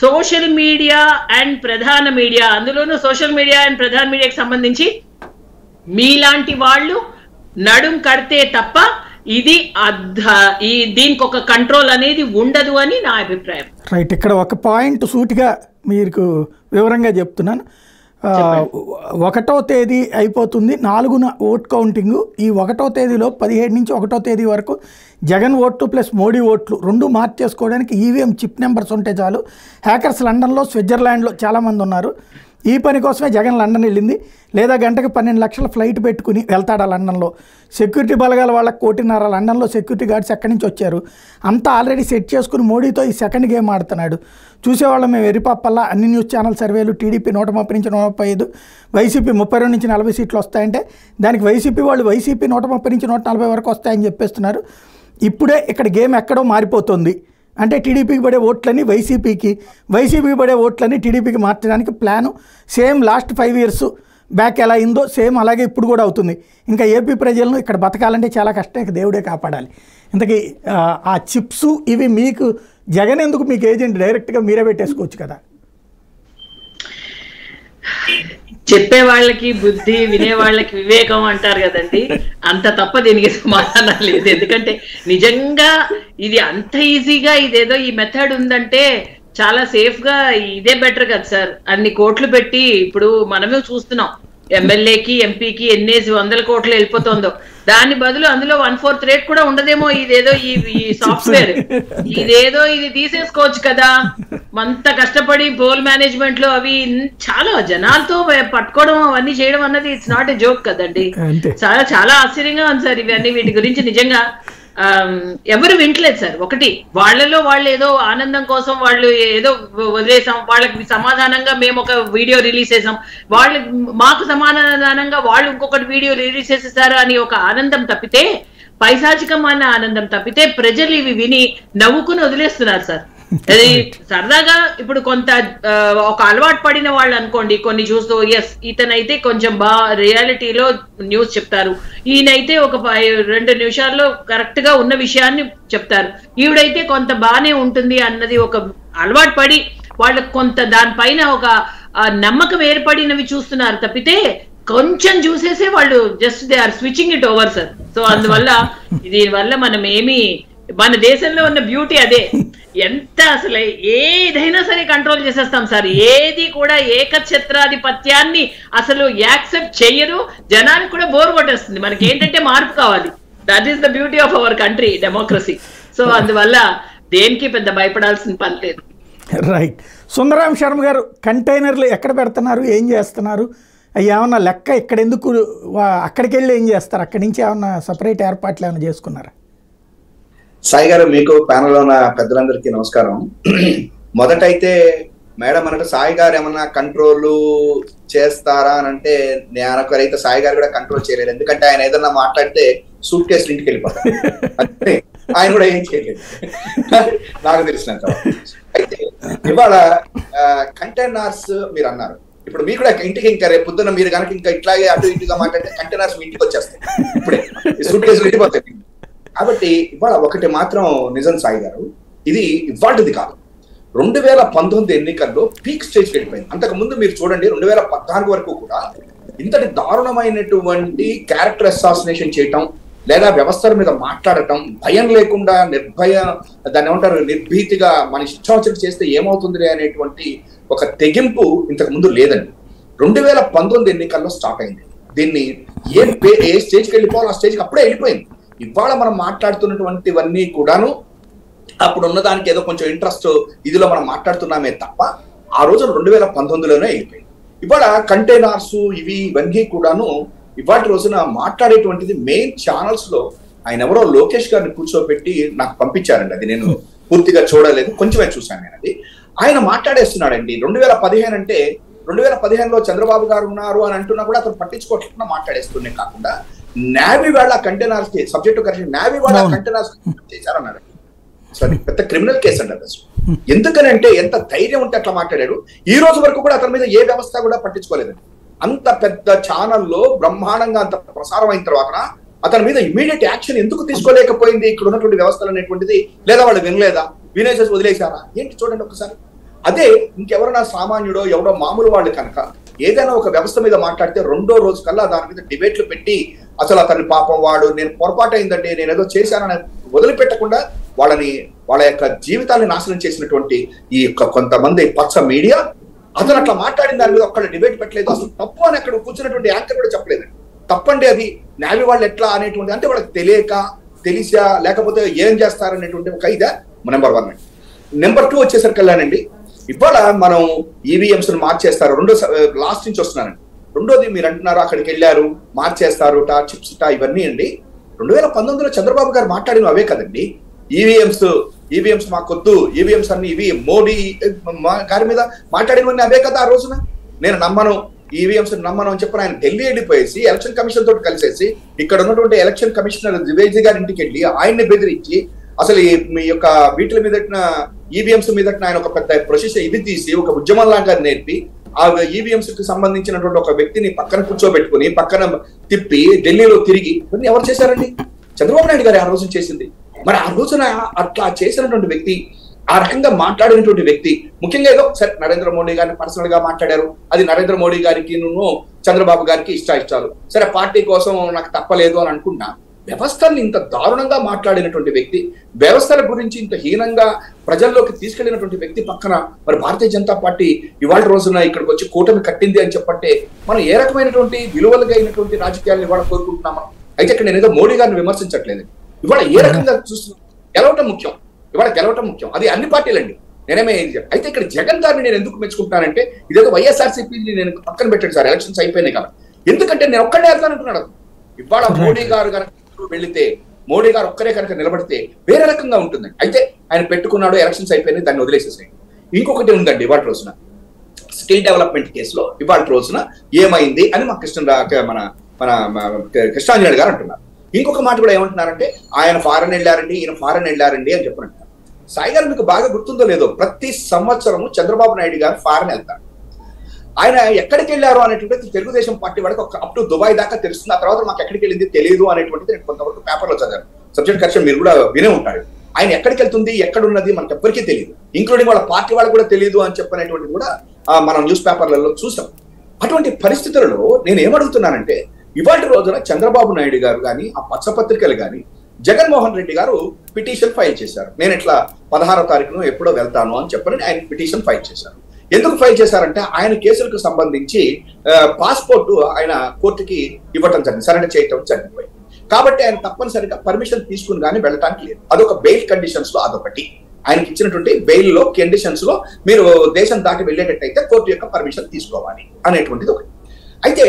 సోషల్ మీడియా అండ్ ప్రధాన మీడియా, అందులోనూ సోషల్ మీడియా అండ్ ప్రధాన మీడియాకి సంబంధించి మీలాంటి వాళ్ళు నడుం కడితే తప్ప దీనికి ఒక కంట్రోల్ అనేది ఉండదు అని నా అభిప్రాయం. రైట్, ఇక్కడ ఒక పాయింట్ సూటిగా మీకు వివరంగా చెప్తున్నాను. 1వ తేదీ అయిపోతుంది, 4న ఓట్ కౌంటింగ్. ఈ 1వ తేదీలో 17 నుంచి 1వ తేదీ వరకు జగన్ ఓట్లు ప్లస్ మోడీ ఓట్లు 2 మార్చేసుకోవడానికి ఈవీఎం చిప్ నెంబర్స్ ఉంటే చాలు. హ్యాకర్స్ లండన్లో, స్విట్జర్లాండ్లో చాలామంది ఉన్నారు. ఈ పని కోసమే జగన్ లండన్ వెళ్ళింది. లేదా గంటకు 12 లక్షల ఫ్లైట్ పెట్టుకుని వెళ్తాడు ఆ లండన్లో. సెక్యూరిటీ బలగాల వాళ్ళకి 1.5 లండన్లో సెక్యూరిటీ గార్డ్స్ ఎక్కడి నుంచి వచ్చారు, అంతా ఆల్రెడీ సెట్ చేసుకుని మోడీతో ఈ సెకండ్ గేమ్ ఆడుతున్నాడు. చూసేవాళ్ళం మేము ఎరిపాపల్లా అన్ని న్యూస్ ఛానల్ సర్వేలు టీడీపీ 130 నుంచి 135, వైసీపీ 32 నుంచి 40 సీట్లు వస్తాయంటే దానికి వైసీపీ 130 నుంచి 140 వరకు వస్తాయని చెప్పేస్తున్నారు. ఇప్పుడే ఇక్కడ గేమ్ ఎక్కడో మారిపోతుంది. అంటే టీడీపీకి పడే ఓట్లని వైసీపీకి పడే ఓట్లని టీడీపీకి మార్చడానికి plan same last 5 years back ఎలా అయిందో సేమ్ అలాగే ఇప్పుడు కూడా అవుతుంది. ఇంకా ఏపీ ప్రజలను ఇక్కడ బతకాలంటే చాలా కష్టం, ఇక దేవుడే కాపాడాలి. ఇంతకీ ఆ చిప్స్ ఇవి మీకు జగన్ ఎందుకు, మీకు ఏజెంట్ డైరెక్ట్గా మీరే పెట్టేసుకోవచ్చు కదా. చెప్పే వాళ్ళకి బుద్ధి, వినే వాళ్ళకి వివేకం అంటారు కదండి, అంత తప్ప దీనికి సమాధానం లేదు. ఎందుకంటే నిజంగా ఇది అంత ఈజీగా ఇదేదో ఈ మెథడ్ ఉందంటే చాలా సేఫ్ గా ఇదే బెటర్ కదా సార్. అన్ని కోట్లు పెట్టి ఇప్పుడు మనమే చూస్తున్నాం, ఎమ్మెల్యేకి ఎంపీకి ఎన్నేసి 100 కోట్లు వెళ్ళిపోతుందో, దాని బదులు అందులో 1/4 రేట్ కూడా ఉండదేమో. ఇదేదో ఈ సాఫ్ట్వేర్ ఇదేదో ఇది తీసేసుకోవచ్చు కదా. అంత కష్టపడి పోల్ మేనేజ్మెంట్ లో అవి చాలా జనాలతో పట్టుకోవడం అవన్నీ చేయడం అన్నది ఇట్స్ నాట్ ఎ జోక్ కదండి. చాలా చాలా ఆశ్చర్యంగా ఉంది సార్ ఇవన్నీ. వీటి గురించి నిజంగా ఎవరు వింటలేదు సార్. ఒకటి వాళ్ళలో వాళ్ళు ఏదో ఆనందం కోసం వాళ్ళు ఏదో వదిలేసాం, వాళ్ళకి సమాధానంగా మేము ఒక వీడియో రిలీజ్ చేసాం, వాళ్ళు మాకు సమాధానంగా వాళ్ళు ఇంకొకటి వీడియో రిలీజ్ చేసేసారు అని ఒక ఆనందం తప్పితే, పైశాచికమైన ఆనందం తప్పితే ప్రజలు ఇవి విని నవ్వుకుని వదిలేస్తున్నారు సార్. అది సరదాగా ఇప్పుడు కొంత ఒక అలవాటు పడిన వాళ్ళు అనుకోండి, కొన్ని చూస్తూ ఎస్ ఇతనైతే కొంచెం రియాలిటీలో న్యూస్ చెప్తారు, ఈయనైతే ఒక 2 నిమిషాల్లో కరెక్ట్ గా ఉన్న విషయాన్ని చెప్తారు, ఈవిడైతే కొంత బానే ఉంటుంది అన్నది ఒక అలవాటు పడి వాళ్ళకి కొంత దానిపైన ఒక నమ్మకం ఏర్పడినవి చూస్తున్నారు తప్పితే, కొంచెం చూసేసే వాళ్ళు just they are switching it over sir. So అందువల్ల దీనివల్ల మనం ఏమి, మన దేశంలో ఉన్న బ్యూటీ అదే, ఎంత అసలు ఏదైనా సరే కంట్రోల్ చేసేస్తాం సార్. ఏది కూడా ఏకఛత్రాధిపత్యాన్ని అసలు యాక్సెప్ట్ చెయ్యరు, జనానికి కూడా బోర్ కొట్టేస్తుంది. మనకి ఏంటంటే మార్పు కావాలి. That is the beauty of our country, democracy. So అందువల్ల దేనికి పెద్ద భయపడాల్సిన పని లేదు. రైట్. సుందరాం శర్మ గారు, కంటైనర్లు ఎక్కడ పెడుతున్నారు, ఏం చేస్తున్నారు, అవి ఏమన్నా లెక్క, ఇక్కడ ఎందుకు అక్కడికి వెళ్ళి ఏం చేస్తారు, అక్కడి నుంచి ఏమన్నా సపరేట్ ఏర్పాట్లు ఏమైనా చేసుకున్నారా? సాయి గారు, మీకు ప్యానల్ లో ఉన్న పెద్దలందరికీ నమస్కారం. మొదటైతే మేడం అన్నట్టు సాయి గారు ఏమన్నా కంట్రోల్ చేస్తారా అని అంటే నేను సాయి గారు కూడా కంట్రోల్ చేయలేరు. ఎందుకంటే ఆయన ఏదన్నా మాట్లాడితే సూట్ కేసులు ఇంటికి వెళ్ళిపోతారు. ఆయన కూడా ఏం చేయలేదు నాకు తెలిసినంత. అయితే ఇవాళ కంటైనర్స్ మీరు అన్నారు, ఇప్పుడు మీరు కూడా ఇంటికి ఇంకా రేపు పొద్దున్న మీరు కనుక ఇంకా ఇట్లాగే అటు ఇటుగా మాట్లాడితే కంటైనర్స్ మీ ఇంటికి వచ్చేస్తాయి, ఇప్పుడే సూట్ కేసులు వెళ్ళిపోతాయి. కాబట్టి ఇవాళ ఒకటి మాత్రం నిజం సాయి గారు, ఇది ఇవాళది కాదు, 2019 ఎన్నికల్లో పీక్ స్టేజ్ వెళ్ళిపోయింది. అంతకు ముందు మీరు చూడండి 2014 వరకు కూడా ఇంతటి దారుణమైనటువంటి క్యారెక్టర్ అసాసినేషన్ చేయటం లేదా వ్యవస్థల మీద మాట్లాడటం, భయం లేకుండా దాన్ని ఏమంటారు నిర్భీతిగా మన ఇష్టాచరణ చేస్తే ఏమవుతుంది అనేటువంటి ఒక తెగింపు ఇంతకు ముందు లేదండి. 2019 ఎన్నికల్లో స్టార్ట్ అయింది. దీన్ని ఏ స్టేజ్కి వెళ్ళిపోవాలో ఆ స్టేజ్కి అప్పుడే వెళ్ళిపోయింది. ఇవాళ మనం మాట్లాడుతున్నటువంటివన్నీ కూడాను అప్పుడు ఉన్నదానికి ఏదో కొంచెం ఇంట్రెస్ట్ ఇదిలో మనం మాట్లాడుతున్నామే తప్ప ఆ రోజు 2019లోనే వెళ్ళిపోయింది. ఇవాళ కంటైనర్స్ ఇవన్నీ కూడాను ఇవాటి రోజున మాట్లాడేటువంటిది మెయిన్ ఛానల్స్ లో ఆయన ఎవరో లోకేష్ గారిని కూర్చోబెట్టి నాకు పంపించారండి. అది నేను పూర్తిగా చూడలేదు, కొంచెమే చూశాను నేను. అది ఆయన మాట్లాడేస్తున్నాడండి. 2015 అంటే 2015లో చంద్రబాబు గారు ఉన్నారు అని అంటున్నా కూడా అతను పట్టించుకోవట్లేకుండా మాట్లాడేస్తూనే కాకుండా నావీ వాళ్ళ కంటైనర్స్ సబ్జెక్టు కరెక్షన్ నావీ వాళ్ళ కంటైనర్స్ చేశారన్నాడు. సరే, పెద్ద క్రిమినల్ కేసు అండి అది. ఎందుకనంటే ఎంత ధైర్యం ఉంటే అట్లా మాట్లాడాడు. ఈ రోజు వరకు కూడా అతని మీద ఏ వ్యవస్థ కూడా పట్టించుకోలేదండి. అంత పెద్ద ఛానల్లో బ్రహ్మాండంగా అంత ప్రసారం అయిన తర్వాత అతని మీద ఇమీడియట్ యాక్షన్ ఎందుకు తీసుకోలేకపోయింది ఇక్కడ ఉన్నటువంటి వ్యవస్థలు అనేటువంటిది? లేదా వాళ్ళు వినలేదా, వినేసేసి వదిలేశారా ఏంటి? చూడండి ఒకసారి. అదే ఇంకెవరైనా సామాన్యుడో ఎవడో మామూలు వాళ్ళు కనుక ఏదైనా ఒక వ్యవస్థ మీద మాట్లాడితే రెండో రోజు కల్లా దాని మీద డిబేట్లు పెట్టి అసలు అతని పాపం వాడు నేను పొరపాటు అయిందండి నేను ఏదో చేశానని వదిలిపెట్టకుండా వాళ్ళ యొక్క జీవితాన్ని నాశనం చేసినటువంటి ఈ యొక్క కొంతమంది పచ్చ మీడియా అతను అట్లా మాట్లాడిన దాని మీద ఒక్కడ డిబేట్ పెట్టలేదు. అసలు తప్పు అని అక్కడ కూర్చున్నటువంటి యాంకర్ కూడా చెప్పలేదండి. తప్పండి అది, నావి వాళ్ళు ఎట్లా అనేటువంటి అంటే వాళ్ళకి తెలిసా లేకపోతే ఏం చేస్తారనేటువంటి ఒక ఇదా నెంబర్ 1 అండి. నెంబర్ 2 వచ్చేసరికల్లానండి ఇవాళ మనం ఈవీఎంస్ మార్చేస్తారు. లాస్ట్ నుంచి వస్తున్నానండి. రెండోది మీరు అంటున్నారు అక్కడికి వెళ్ళారు మార్చేస్తారు చిప్స్ ఇవన్నీ అండి. 2019లో చంద్రబాబు గారు మాట్లాడిన అవే కదండి. ఈవీఎంస్ మాకొద్దు, ఈవీఎంస్ అన్ని ఇవి మోడీ గారి మీద మాట్లాడినవన్నీ అవే కదా. ఆ రోజున నేను నమ్మను, ఈవీఎంస్ నమ్మను అని చెప్పి ఆయన ఢిల్లీ వెళ్ళిపోయేసి ఎలక్షన్ కమిషన్ తోటి కలిసేసి ఇక్కడ ఉన్నటువంటి ఎలక్షన్ కమిషనర్ ద్వివేది గారి ఇంటికి వెళ్ళి ఆయన్ని బెదిరించి అసలు మీ యొక్క వీటి మీద ఈవీఎంస్ మీద ఆయన ఒక పెద్ద ప్రొసెస్ ఇది తీసి ఒక ఉద్యమం లాగా నేర్పి ఆ ఈవీఎంస్ కి సంబంధించినటువంటి ఒక వ్యక్తిని పక్కన కూర్చోబెట్టుకుని పక్కన తిప్పి ఢిల్లీలో తిరిగి ఇవన్నీ ఎవరు చేశారండి? చంద్రబాబు నాయుడు గారు ఆ రోజున చేసింది. మరి ఆ రోజున అట్లా చేసినటువంటి వ్యక్తి, ఆ రకంగా మాట్లాడినటువంటి వ్యక్తి, ముఖ్యంగా ఏదో సరే నరేంద్ర మోడీ గారిని పర్సనల్ గా మాట్లాడారు, అది నరేంద్ర మోడీ గారికి చంద్రబాబు గారికి ఇష్టాలు, సరే పార్టీ కోసం నాకు తప్పలేదు అని అనుకున్నా. వ్యవస్థల్ని ఇంత దారుణంగా మాట్లాడినటువంటి వ్యక్తి, వ్యవస్థల గురించి ఇంత హీనంగా ప్రజల్లోకి తీసుకెళ్లినటువంటి వ్యక్తి పక్కన మరి భారతీయ జనతా పార్టీ ఇవాళ రోజున ఇక్కడికి వచ్చి కూటమి కట్టింది అని చెప్పంటే మనం ఏ రకమైనటువంటి విలువలుగా అయినటువంటి రాజకీయాలను ఇవాళ కోరుకుంటున్నాం. అయితే ఇక్కడ నేను ఏదో మోడీ గారిని విమర్శించట్లేదు. ఇవాళ ఏ రకంగా చూస్తున్నాం, గెలవటం ముఖ్యం. ఇవాళ గెలవటం ముఖ్యం, అది అన్ని పార్టీలండి. నేనేమే అయితే ఇక్కడ జగన్ గారిని నేను ఎందుకు మెచ్చుకుంటానంటే ఇదేదో వైఎస్ఆర్సీపీ నేను పక్కన పెట్టాడు సార్, ఎలక్షన్స్ అయిపోయినాయి కాబట్టి. ఎందుకంటే నేను ఒక్కడే వెళ్తానంటున్నాడు. ఇవాళ మోడీ గారు కనుక వెళితే, మోడీ గారు ఒక్కరే కనుక నిలబడితే వేరే రకంగా ఉంటుందండి. అయితే ఆయన పెట్టుకున్నాడు, ఎలక్షన్స్ అయిపోయినాయి, దాన్ని వదిలేసేసాయి. ఇంకొకటి ఉందండి ఇవాళ రోజున స్టేట్ డెవలప్మెంట్ కేసులో ఇవాళ రోజున ఏమైంది అని మా కృష్ణాంజలి గారు అంటున్నారు. ఇంకొక మాట కూడా ఏమంటున్నారంటే ఆయన ఫారెన్ వెళ్ళారండి, ఈయన ఫారెన్ వెళ్ళారండి అని చెప్పినట్టు. సాయి గారు మీకు బాగా గుర్తుందో లేదో, ప్రతి సంవత్సరము చంద్రబాబు నాయుడు గారు ఫారెన్ వెళ్తారు. ఆయన ఎక్కడికి వెళ్ళారు అనేటువంటిది తెలుగుదేశం పార్టీ వాళ్ళకి అప్ టు దుబాయ్ దాకా తెలుస్తుంది. ఆ తర్వాత మాకు ఎక్కడికి వెళ్ళింది తెలియదు అనేటువంటిది నేను కొంతవరకు పేపర్లో చదివాను. సబ్జెక్ట్ కరెక్షన్ మీరు కూడా వినే ఉంటాడు. ఆయన ఎక్కడికి వెళ్తుంది, ఎక్కడున్నది మనకు ఎవ్వరికీ తెలియదు, ఇంక్లూడింగ్ వాళ్ళ పార్టీ వాళ్ళకి కూడా తెలియదు అని చెప్పనేటువంటిది కూడా మనం న్యూస్ పేపర్లలో చూసాం. అటువంటి పరిస్థితులలో నేను ఏమడుగుతున్నానంటే ఇవాళ రోజున చంద్రబాబు నాయుడు గారు కానీ ఆ పచ్చపత్రికలు కానీ జగన్మోహన్ రెడ్డి గారు పిటిషన్ ఫైల్ చేశారు. నేను ఇట్లా 16వ తారీఖున ఎప్పుడో వెళ్తాను అని చెప్పని ఆయన పిటిషన్ ఫైల్ చేశారు. ఎందుకు ఫైల్ చేశారంటే ఆయన కేసులకు సంబంధించి పాస్పోర్ట్ ఆయన కోర్టుకి ఇవ్వటం జరిగింది, సరెండర్ చేయటం జరిగిపోయింది. కాబట్టి ఆయన తప్పనిసరిగా పర్మిషన్ తీసుకుని కానీ వెళ్ళటానికి లేదు. అదొక బెయిల్ కండిషన్స్ లో అదొకటి. ఆయనకి ఇచ్చినటువంటి బెయిల్ లో కండిషన్స్ లో మీరు దేశం దాటి వెళ్ళేటట్టయితే కోర్టు యొక్క పర్మిషన్ తీసుకోవాలి అనేటువంటిది ఒకటి. అయితే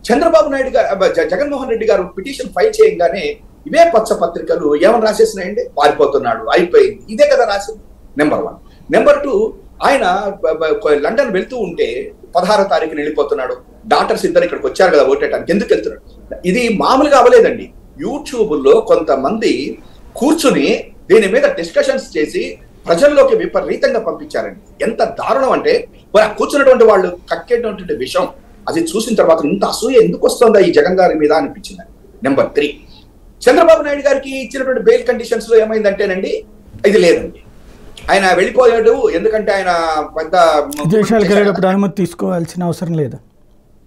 చంద్రబాబు నాయుడు గారు జగన్మోహన్ రెడ్డి గారు పిటిషన్ ఫైల్ చేయగానే ఇవే పచ్చ పత్రికలు ఏమని రాసేసినాయండి, పారిపోతున్నాడు, అయిపోయింది, ఇదే కదా రాసింది. నెంబర్ 1. నెంబర్ 2, ఆయన లండన్ వెళ్తూ ఉంటే 16వ తారీఖున వెళ్ళిపోతున్నాడు. డాక్టర్స్ ఇద్దరు ఇక్కడికి వచ్చారు కదా ఓటేయడానికి, ఎందుకు వెళ్తున్నాడు? ఇది మామూలుగా అవ్వలేదండి. యూట్యూబ్ లో కొంతమంది కూర్చుని దీని మీద డిస్కషన్స్ చేసి ప్రజల్లోకి విపరీతంగా పంపించారండి. ఎంత దారుణం అంటే మరి కూర్చున్నటువంటి వాళ్ళు కక్కేటటువంటి విషయం అది చూసిన తర్వాత ఇంత అసూయ ఎందుకు వస్తుందా ఈ జగన్ గారి మీద అనిపించింది. నెంబర్ 3, చంద్రబాబు నాయుడు గారికి ఇచ్చినటువంటి బెయిల్ కండిషన్స్ లో ఏమైందంటేనండి ఇది లేదండి, ఆయన వెళ్ళిపోయాడు ఎందుకంటే ఆయన పెద్ద అనుమతి తీసుకోవాల్సిన అవసరం లేదు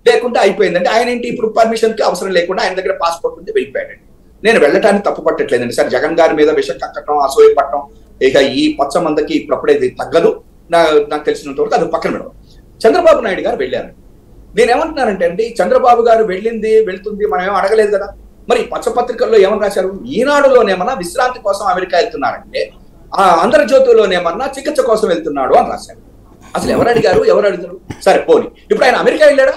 లేకుండా అయిపోయిందంటే ఆయన ఏంటి ఇప్పుడు పర్మిషన్ కి అవసరం లేకుండా ఆయన దగ్గర పాస్పోర్ట్ ఉంది వెళ్ళిపోయాడండి. నేను వెళ్ళటానికి తప్పు పట్టట్లేదండి సార్, జగన్ గారి మీద విషం కక్కటం అసూయ పట్టడం ఇక ఈ పచ్చ మందకి ఇప్పుడప్పుడే తగ్గదు, నాకు తెలిసినంత వరకు అది పక్కన పెడదాం. చంద్రబాబు నాయుడు గారు వెళ్ళారు. నేనేమంటున్నానంటే అండి చంద్రబాబు గారు వెళ్తుంది మనం ఏం అడగలేదు కదా. మరి పచ్చపత్రికల్లో ఏమని రాశారు, ఈనాడులోనేమన్నా విశ్రాంతి కోసం అమెరికా వెళ్తున్నారంటే ఆంధ్రజ్యోతిలోనేమన్నా చికిత్స కోసం వెళ్తున్నాడు అని రాశారు. అసలు ఎవరు అడిగారు? సరే పోనీ ఇప్పుడు ఆయన అమెరికా వెళ్ళాడా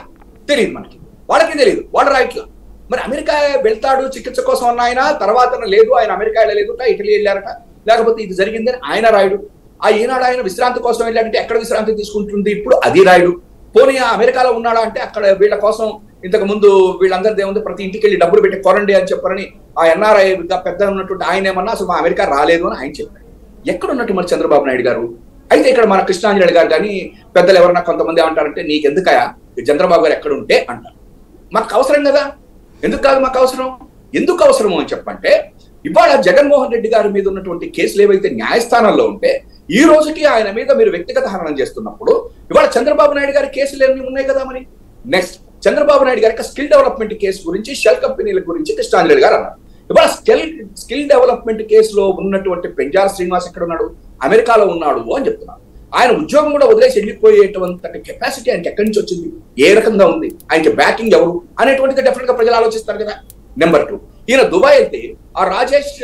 తెలియదు, మనకి వాళ్ళకి తెలియదు, వాళ్ళు రాయట్లా. మరి అమెరికా వెళ్తాడు చికిత్స కోసం అన్న ఆయన తర్వాత లేదు ఆయన అమెరికా వెళ్ళలేదుట ఇటలీ వెళ్ళారట లేకపోతే ఇది జరిగిందని ఆయన రాయుడు. ఆ ఈనాడు ఆయన విశ్రాంతి కోసం వెళ్ళాడంటే ఎక్కడ విశ్రాంతి తీసుకుంటుంది ఇప్పుడు అది రాయుడు. పోనీ అమెరికాలో ఉన్నాడా అంటే అక్కడ వీళ్ళ కోసం ఇంతకు ముందు వీళ్ళందరిది ఏముంది ప్రతి ఇంటికి వెళ్ళి డబ్బులు పెట్టి కొనండి అని చెప్పారని ఆ ఎన్ఆర్ఐ పెద్ద ఉన్నటువంటి ఆయన ఏమన్నా అసలు మా అమెరికా రాలేదు అని ఆయన చెప్పారు. ఎక్కడ ఉన్నట్టు మరి చంద్రబాబు నాయుడు గారు? అయితే ఇక్కడ మన కృష్ణాంజలి గారు కానీ పెద్దలు ఎవరన్నా కొంతమంది ఏమంటారంటే నీకెందుకయా చంద్రబాబు గారు ఎక్కడ ఉంటే అంటారు. మాకు అవసరం కదా, ఎందుకు కాదు మాకు అవసరం, ఎందుకు అవసరము అని చెప్పంటే ఇవాళ జగన్మోహన్ రెడ్డి గారి మీద ఉన్నటువంటి కేసులు ఏవైతే న్యాయస్థానంలో ఉంటే ఈ రోజుకి ఆయన మీద మీరు వ్యక్తిగత హననం చేస్తున్నప్పుడు ఇవాళ చంద్రబాబు నాయుడు గారి కేసులు ఏమి ఉన్నాయి కదా. మరి నెక్స్ట్ చంద్రబాబు నాయుడు గారి స్కిల్ డెవలప్మెంట్ కేసు గురించి షెల్ కంపెనీల గురించి కృష్ణాంజలి గారు అన్నారు. ఇవాళ స్కిల్ డెవలప్మెంట్ కేసులో ఉన్నటువంటి పెంజాల శ్రీనివాస్ ఎక్కడ ఉన్నాడు, అమెరికాలో ఉన్నాడు అని చెప్తున్నారు. ఆయన ఉద్యోగం కూడా వదిలేసి వెళ్ళిపోయేటువంటి కెపాసిటీ ఆయనకి ఎక్కడి నుంచి వచ్చింది, ఏ రకంగా ఉంది, ఆయనకి బ్యాకింగ్ ఎవరు అనేటువంటిది డెఫినెట్ గా ప్రజలు ఆలోచిస్తారు కదా. నెంబర్ 2, ఈయన దుబాయ్ వెళ్తే ఆ రాజేష్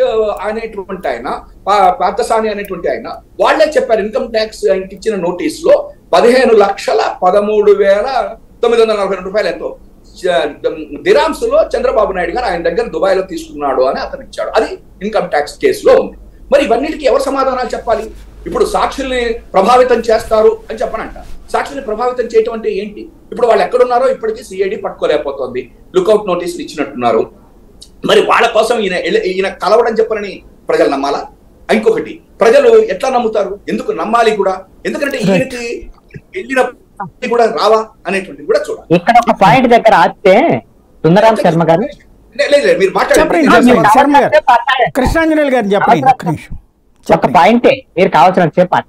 అనేటువంటి ఆయన పార్థసాని అనేటువంటి ఆయన వాళ్లే చెప్పారు ఇన్కమ్ ట్యాక్స్ ఆయనకి ఇచ్చిన నోటీస్ లో 15,13,942 రూపాయలు ఎంతో దిరామ్స్ లో చంద్రబాబు నాయుడు గారు ఆయన దగ్గర దుబాయ్ లో తీసుకున్నాడు అని అతను ఇచ్చాడు. అది ఇన్కమ్ ట్యాక్స్ కేసులో ఉంది. మరి ఇవన్నిటికీ ఎవరు సమాధానాలు చెప్పాలి? ఇప్పుడు సాక్షుల్ని ప్రభావితం చేస్తారు అని చెప్పనంట. సాక్షుల్ని ప్రభావితం చేయటం అంటే ఏంటి? ఇప్పుడు వాళ్ళు ఎక్కడున్నారో ఇప్పటికీ సిఐడి పట్టుకోలేకపోతుంది, లుకౌట్ నోటీసులు ఇచ్చినట్టున్నారు. మరి వాళ్ళ కోసం ఈయన కలవడం చెప్పనని ప్రజలు నమ్మాలా? ఇంకొకటి ప్రజలు ఎట్లా నమ్ముతారు, ఎందుకు నమ్మాలి కూడా, ఎందుకంటే ఈయనకి వెళ్ళిన కూడా రావా అనేటువంటి కూడా చూడాలి. ఇక్కడ ఒక పాయింట్ దగ్గర ఆపితే సుందరాం శర్మ గారు మీరు మాట్లాడండి. కృష్ణాంజనేయులు గారు చెప్పండి. ఒక పాయింటే మీరు కావాల్సిన చెప్పాలి.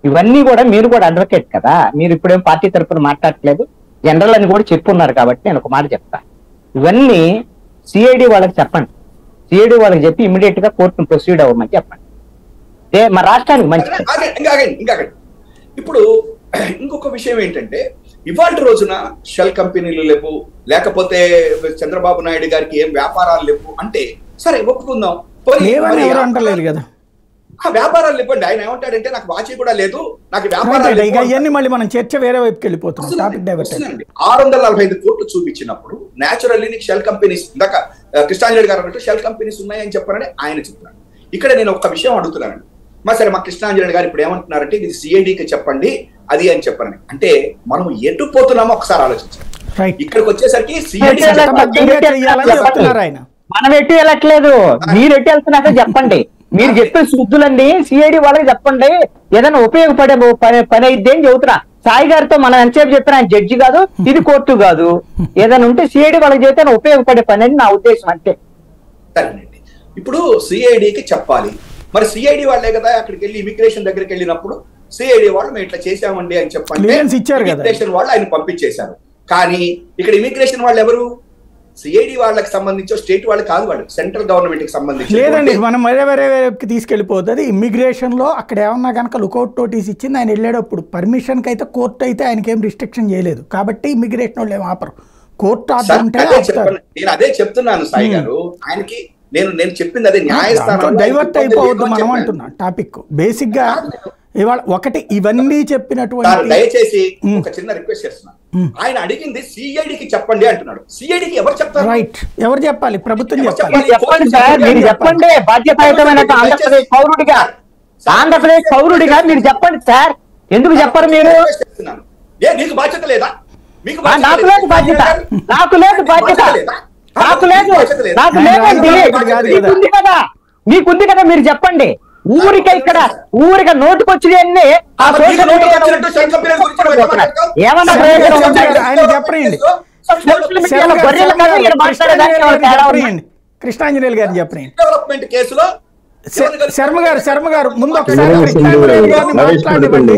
ఇవన్నీ కూడా మీరు కూడా అడ్వకేట్ కదా, మీరు ఇప్పుడేం పార్టీ తరఫున మాట్లాడట్లేదు, జనరల్ అని కూడా చెప్పున్నారు కాబట్టి నేను ఒక మాట చెప్తా. ఇవన్నీ సిఐడి వాళ్ళకి చెప్పండి, సిఐడి వాళ్ళకి చెప్పి ఇమీడియట్ గా కోర్టును ప్రొసీడ్ అవ్వమని చెప్పండి. మా రాష్ట్రానికి మంచి. ఇంకా ఇప్పుడు ఇంకొక విషయం ఏంటంటే ఇవాళ రోజున షెల్ కంపెనీలు లేవు, లేకపోతే చంద్రబాబు నాయుడు గారికి ఏం వ్యాపారాలు లేవు అంటే సరే ఒప్పుకుందాం, అంటలేదు కదా వ్యాపారాలు లేవండి. ఆయన ఏమంటాడంటే నాకు వాచి కూడా లేదు, నాకు వ్యాపారాలు మళ్ళీ మనం చర్చ వేరే వైపుకి వెళ్ళిపోతున్నాం. 645 కోట్లు చూపించినప్పుడు నేచురల్లీ నీకు షెల్ కంపెనీస్ ఇందాక కృష్ణాంజలి గారు అన్నట్టు షెల్ కంపెనీస్ ఉన్నాయని చెప్పారని ఆయన చెప్తున్నాడు. ఇక్కడ నేను ఒక విషయం అడుగుతున్నానండి, సరే మా కృష్ణాంజలి గారు ఇప్పుడు ఏమంటున్నారంటే ఇది సిఐడికి చెప్పండి అది అని చెప్పారని, అంటే మనం ఎటు పోతున్నామో ఒకసారి ఆలోచించాలి. ఇక్కడికి వచ్చేసరికి సిఐడి మనం ఎటు వెళ్ళట్లేదు, మీరు ఎటు వెళ్తున్నారో చెప్పండి. మీరు చెప్పే శుద్ధులండి సిఐడి వాళ్ళకి చెప్పండి, ఏదైనా ఉపయోగపడే పని అయితే అని చెబుతున్నా. సాయి గారితో మనం ఎంతసేపు చెప్పిన ఆయన జడ్జి కాదు, ఇది కోర్టు కాదు, ఏదైనా ఉంటే సిఐడి వాళ్ళకి చెబితే ఉపయోగపడే పని అని నా ఉద్దేశం అంతే. సరేనండి, ఇప్పుడు సిఐడికి చెప్పాలి. మరి సిఐడి వాళ్ళే కదా అక్కడికి వెళ్ళి ఇమిగ్రేషన్ దగ్గరికి వెళ్ళినప్పుడు సిఐడి వాళ్ళు మేము ఇట్లా చేసామండి అని చెప్పండి, ఇమిగ్రేషన్ వాళ్ళు ఆయన పంపించేశారు. కానీ ఇక్కడ ఇమిగ్రేషన్ వాళ్ళు ఎవరు? సిఐడి వాళ్ళకి సంబంధించి స్టేట్ వాళ్ళు కాదు, వాళ్ళు సెంట్రల్ గవర్నమెంట్ కి సంబంధించి. లేదండి, మనం వేరే తీసుకెళ్లిపోతుంది. ఇమిగ్రేషన్ లో అక్కడ ఏమన్నా కనుక లుకౌట్ నోటీస్ ఇచ్చింది, ఆయన వెళ్ళేటప్పుడు పర్మిషన్ కి అయితే కోర్టు అయితే ఆయనకి ఏం రిస్ట్రిక్షన్ చేయలేదు కాబట్టి ఇమిగ్రేషన్ వాళ్ళు ఏం ఆపరు. కోర్టు నేను అదే చెప్తున్నాను సాయి గారు, ఆయనకి నేను చెప్పింది అదే, న్యాయస్థానం డైవర్ట్ అయిపోవద్దు మనం అంటున్నా టాపిక్. బేసిక్ గా ఇవాళ ఒకటి ఇవన్నీ చెప్పినటువంటి దయచేసి ఒక చిన్న రిక్వెస్ట్ చేస్తున్నా, ఆయన అడిగింది సిఐడికి చెప్పండి అంటున్నాడు. సిఐడికి ఎవరు చెప్తారు? రైట్, ఎవరు చెప్పాలి? ప్రభుత్వం చెప్పాలి. చెప్పండి, బాధ్యతాయుతమైన ఆంధ్రప్రదేశ్ పౌరుడిగా మీరు చెప్పండి సార్. ఎందుకు చెప్పరు మీరు? నీకు బాధ్యత లేదా? నాకు లేదు బాధ్యత, నాకు లేదు బాధ్యత, నాకు లేదు, నాకు లేదండి. మీకుంది కదా, మీరు చెప్పండి. ఊరికే ఇక్కడ ఊరికే నోటుకొచ్చి ఆ సోషల్ ఏమన్నా ప్రయోజనం కృష్ణాంజనేయులు గారిని చెప్పండి. డెవలప్మెంట్ కేసులో శర్మ గారు ముందు ఒకసారి కృష్ణాంజనేయులు గారిని మాట్లాడివ్వండి.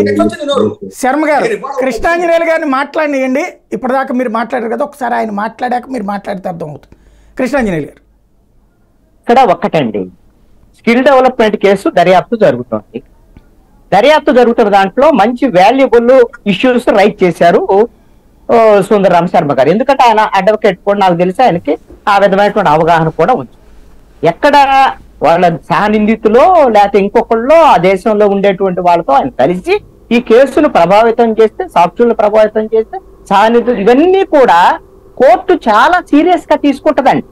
శర్మ గారు కృష్ణాంజనేయులు గారిని మాట్లాడియండి. ఇప్పటిదాకా మీరు మాట్లాడారు కదా, ఒకసారి ఆయన మాట్లాడాక మీరు మాట్లాడితే అర్థం అవుతుంది. కృష్ణాంజనేయులు గారు ఇక్కడ ఒక్కటండి, స్కిల్ డెవలప్మెంట్ కేసు దర్యాప్తు జరుగుతుంది. దర్యాప్తు జరుగుతున్న దాంట్లో మంచి వాల్యుబుల్ ఇష్యూస్ రైట్ చేశారు సుందరరామ శర్మ గారు. ఎందుకంటే ఆయన అడ్వకేట్ కూడా, నాకు తెలిసి ఆయనకి ఆ విధమైనటువంటి అవగాహన కూడా ఉంది. ఎక్కడ వాళ్ళ సహనిందితులో లేకపోతే ఇంకొకళ్ళు ఆ దేశంలో ఉండేటువంటి వాళ్ళతో ఆయన కలిసి ఈ కేసును ప్రభావితం చేస్తే, సాక్షులను ప్రభావితం చేస్తే, సహనిందితులు ఇవన్నీ కూడా కోర్టు చాలా సీరియస్ గా తీసుకుంటదండి.